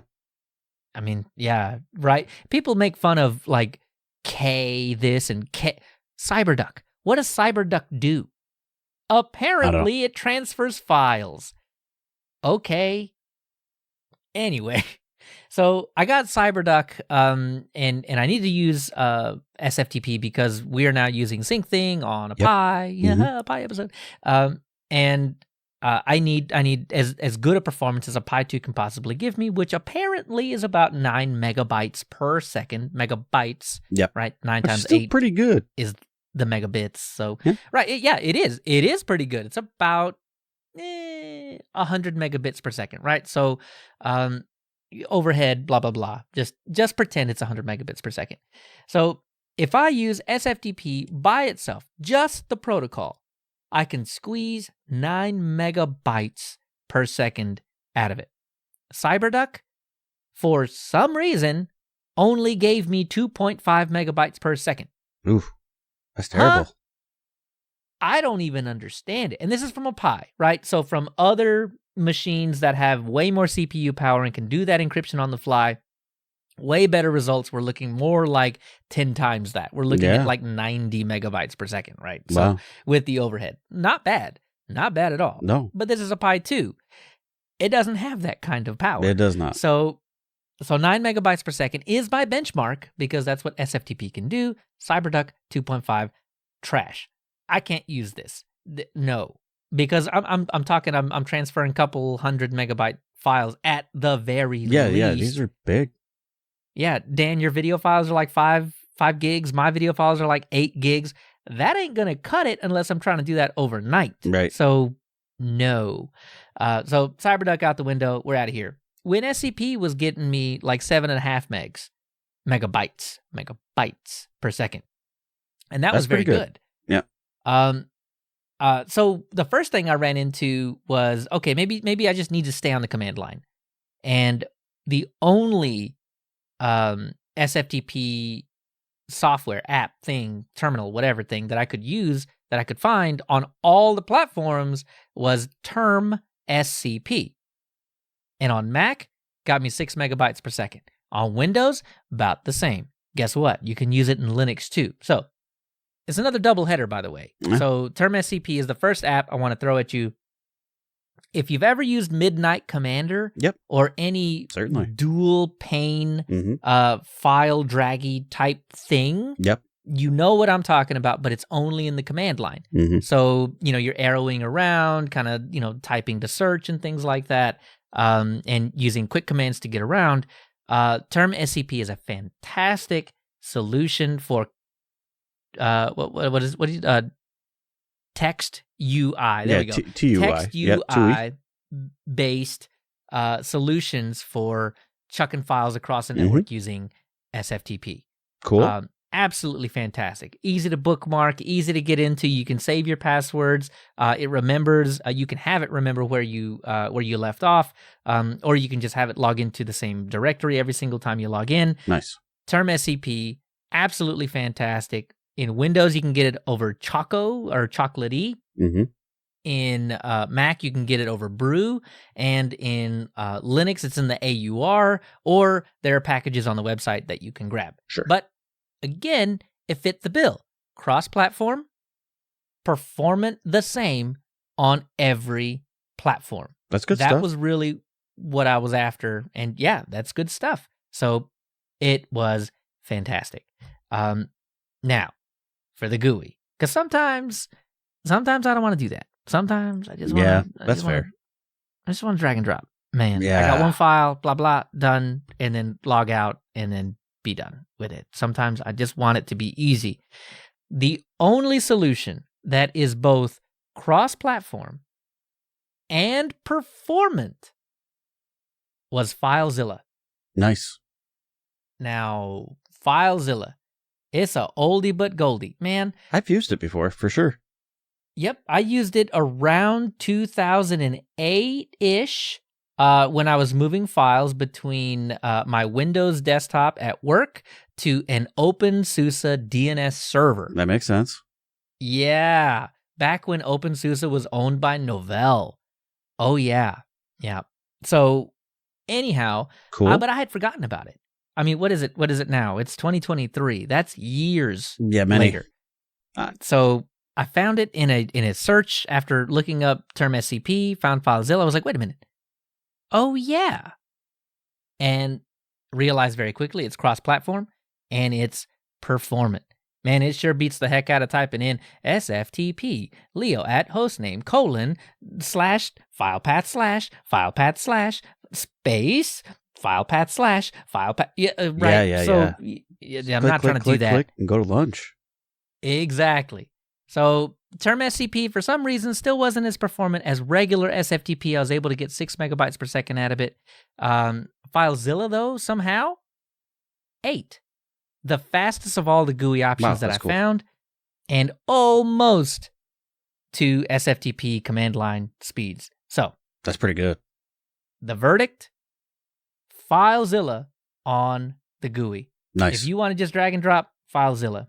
I mean, yeah, right? People make fun of like K this and K. CyberDuck. What does CyberDuck do? Apparently it transfers files. Okay. Anyway, so I got CyberDuck, and I need to use SFTP because we are now using SyncThing on a Pi, a Pi episode, and I need as good a performance as a Pi 2 can possibly give me, which apparently is about 9 megabytes per second. Megabytes, right? 9 times still 8 pretty good is the megabits. So right, it is. It is pretty good. It's about 100 megabits per second, right? So overhead, blah, blah, blah. Just pretend it's 100 megabits per second. So if I use SFTP by itself, just the protocol, I can squeeze 9 megabytes per second out of it. CyberDuck, for some reason, only gave me 2.5 megabytes per second. Oof, that's terrible. Huh? I don't even understand it. And this is from a Pi, right? So from other machines that have way more CPU power and can do that encryption on the fly, way better results. We're looking more like 10 times that. We're looking at like 90 megabytes per second, right? So with the overhead. Not bad. Not bad at all. No. But this is a Pi 2. It doesn't have that kind of power. It does not. So 9 megabytes per second is my benchmark because that's what SFTP can do. CyberDuck 2.5, trash. I can't use this. No. Because I'm talking, I'm transferring a couple 100 megabyte files at the very least. Yeah, these are big. Yeah, Dan, your video files are like 5 gigs. My video files are like 8 gigs. That ain't going to cut it unless I'm trying to do that overnight. Right. So, no. So, CyberDuck out the window. We're out of here. WinSCP was getting me like 7.5 megabytes per second. And that was very good. Yeah. So the first thing I ran into was, okay, maybe I just need to stay on the command line. And the only SFTP software, app, thing, terminal, whatever thing that I could use, that I could find on all the platforms was Term SCP. And on Mac, got me 6 megabytes per second. On Windows, about the same. Guess what? You can use it in Linux too. So it's another double header, by the way. Yeah. So Term SCP is the first app I want to throw at you. If you've ever used Midnight Commander or any dual pane file draggy type thing, you know what I'm talking about, but it's only in the command line. So, you're arrowing around, kind of, typing to search and things like that, and using quick commands to get around. Term SCP is a fantastic solution for text UI. There we go. TUI. Text UI based solutions for chucking files across the network using SFTP. Cool. Absolutely fantastic. Easy to bookmark, easy to get into. You can save your passwords. It remembers. You can have it remember where you left off, or you can just have it log into the same directory every single time you log in. Nice. Term SCP, absolutely fantastic. In Windows, you can get it over Choco or Chocolate-E. In Mac, you can get it over Brew. And in Linux, it's in the AUR, or there are packages on the website that you can grab. Sure. But again, it fit the bill. Cross-platform, performant the same on every platform. That's good stuff. That was really what I was after. And yeah, that's good stuff. So it was fantastic. Now, for the GUI. Because sometimes I don't want to do that. Sometimes I just want to... Yeah, that's fair. I just want to drag and drop. Man, yeah. I got one file, blah, blah, done, and then log out, and then be done with it. Sometimes I just want it to be easy. The only solution that is both cross-platform and performant was Filezilla. Nice. Now, Filezilla, it's a oldie but goldie. Man, I've used it before, for sure. Yep, I used it around 2008-ish. When I was moving files between my Windows desktop at work to an OpenSUSE DNS server. That makes sense. Yeah, back when OpenSUSE was owned by Novell. Oh, yeah. So, anyhow, cool. But I had forgotten about it. I mean, what is it now? It's 2023. That's years later. So I found it in a search after looking up Term SCP, found Filezilla. I was like, wait a minute. Oh, yeah. And realized very quickly it's cross-platform and it's performant. Man, it sure beats the heck out of typing in SFTP, Leo at hostname, /filepath/filepath/ space, filepath/ filepath. Yeah, right. Yeah. So I'm not trying to do that. Click and go to lunch. Exactly. So Term SCP, for some reason, still wasn't as performant as regular SFTP. I was able to get 6 megabytes per second out of it. Filezilla, though, somehow, 8. The fastest of all the GUI options that I found, and almost to SFTP command line speeds. So that's pretty good. The verdict, Filezilla on the GUI. Nice. If you want to just drag and drop, Filezilla.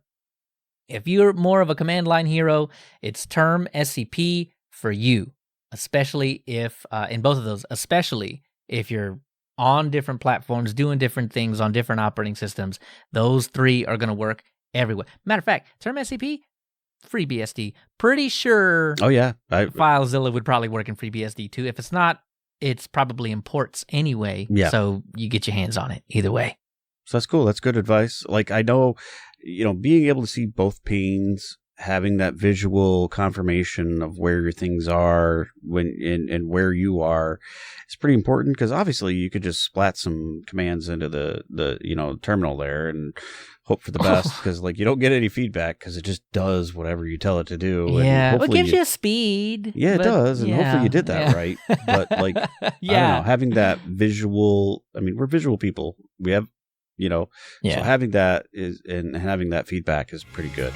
If you're more of a command line hero, it's Term SCP for you, especially if, in both of those, especially if you're on different platforms, doing different things on different operating systems. Those three are going to work everywhere. Matter of fact, Term SCP, FreeBSD. Pretty sure Filezilla would probably work in FreeBSD too. If it's not, it's probably in ports anyway, so you get your hands on it either way. So that's cool. That's good advice. Like, I know, being able to see both panes, having that visual confirmation of where your things are and where you are is pretty important, because obviously you could just splat some commands into the terminal there and hope for the best, because you don't get any feedback because it just does whatever you tell it to do. Yeah, it gives you a speed. Yeah, it does, and hopefully you did that right. But I don't know, having that visual. I mean, we're visual people. We have. So having that and having that feedback is pretty good.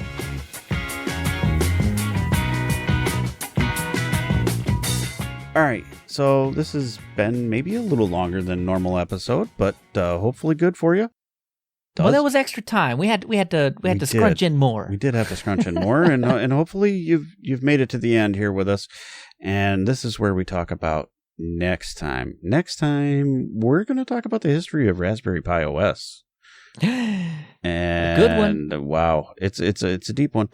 All right, so this has been maybe a little longer than normal episode, but hopefully good for you. Well, that was extra time. We had to scrunch in more. We did have to scrunch in more, and hopefully you've made it to the end here with us. And this is where we talk about next time. Next time, we're going to talk about the history of Raspberry Pi OS. And good one. Wow, it's a deep one.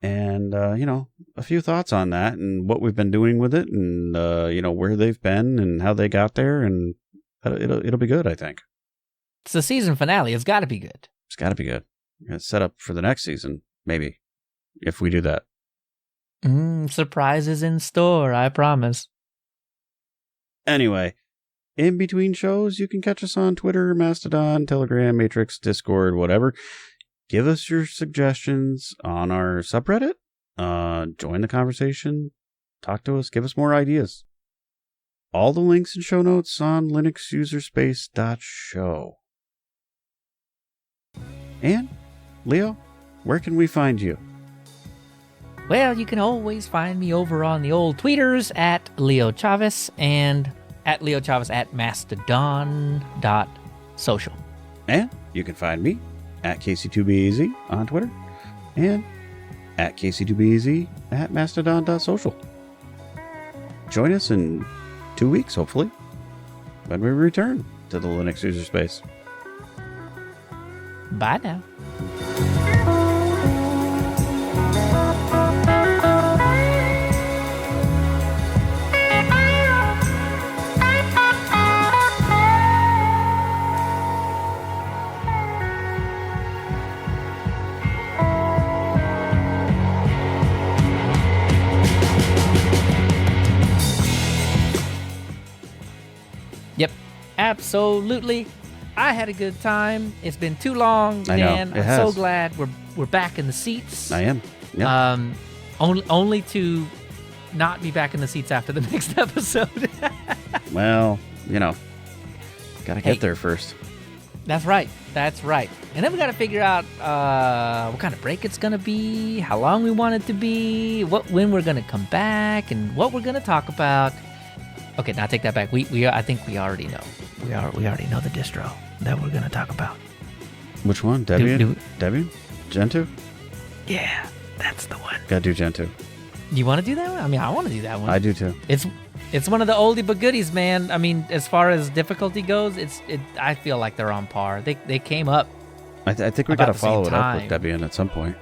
And, a few thoughts on that and what we've been doing with it and, where they've been and how they got there. And it'll be good, I think. It's the season finale. It's got to be good. It's got to be good. We're going to set up for the next season, maybe, if we do that. Surprises in store, I promise. Anyway, in between shows, you can catch us on Twitter, Mastodon, Telegram, Matrix, Discord, whatever. Give us your suggestions on our subreddit. Join the conversation. Talk to us. Give us more ideas. All the links and show notes on linuxuserspace.show. And, Leo, where can we find you? Well, you can always find me over on the old tweeters at Leo Chavez and at Leo Chavez at mastodon.social. And you can find me at KC2BAZ on Twitter and at KC2BAZ at mastodon.social. Join us in 2 weeks, hopefully, when we return to the Linux user space. Bye now. Absolutely. I had a good time. It's been too long, man. I'm so glad we're back in the seats. I am. Yep. Only to not be back in the seats after the next episode. Well, gotta get there first. That's right. And then we gotta figure out what kind of break it's gonna be, how long we want it to be, when we're gonna come back, and what we're gonna talk about. Okay, now take that back. I think we already know. We already know the distro that we're gonna talk about. Which one? Debian? Debian? Gentoo? Yeah, that's the one. Gotta do Gentoo. You want to do that one? I mean, I want to do that one. I do too. It's one of the oldie but goodies, man. I mean, as far as difficulty goes, I feel like they're on par. They came up. I think we gotta follow it up with Debian at some point.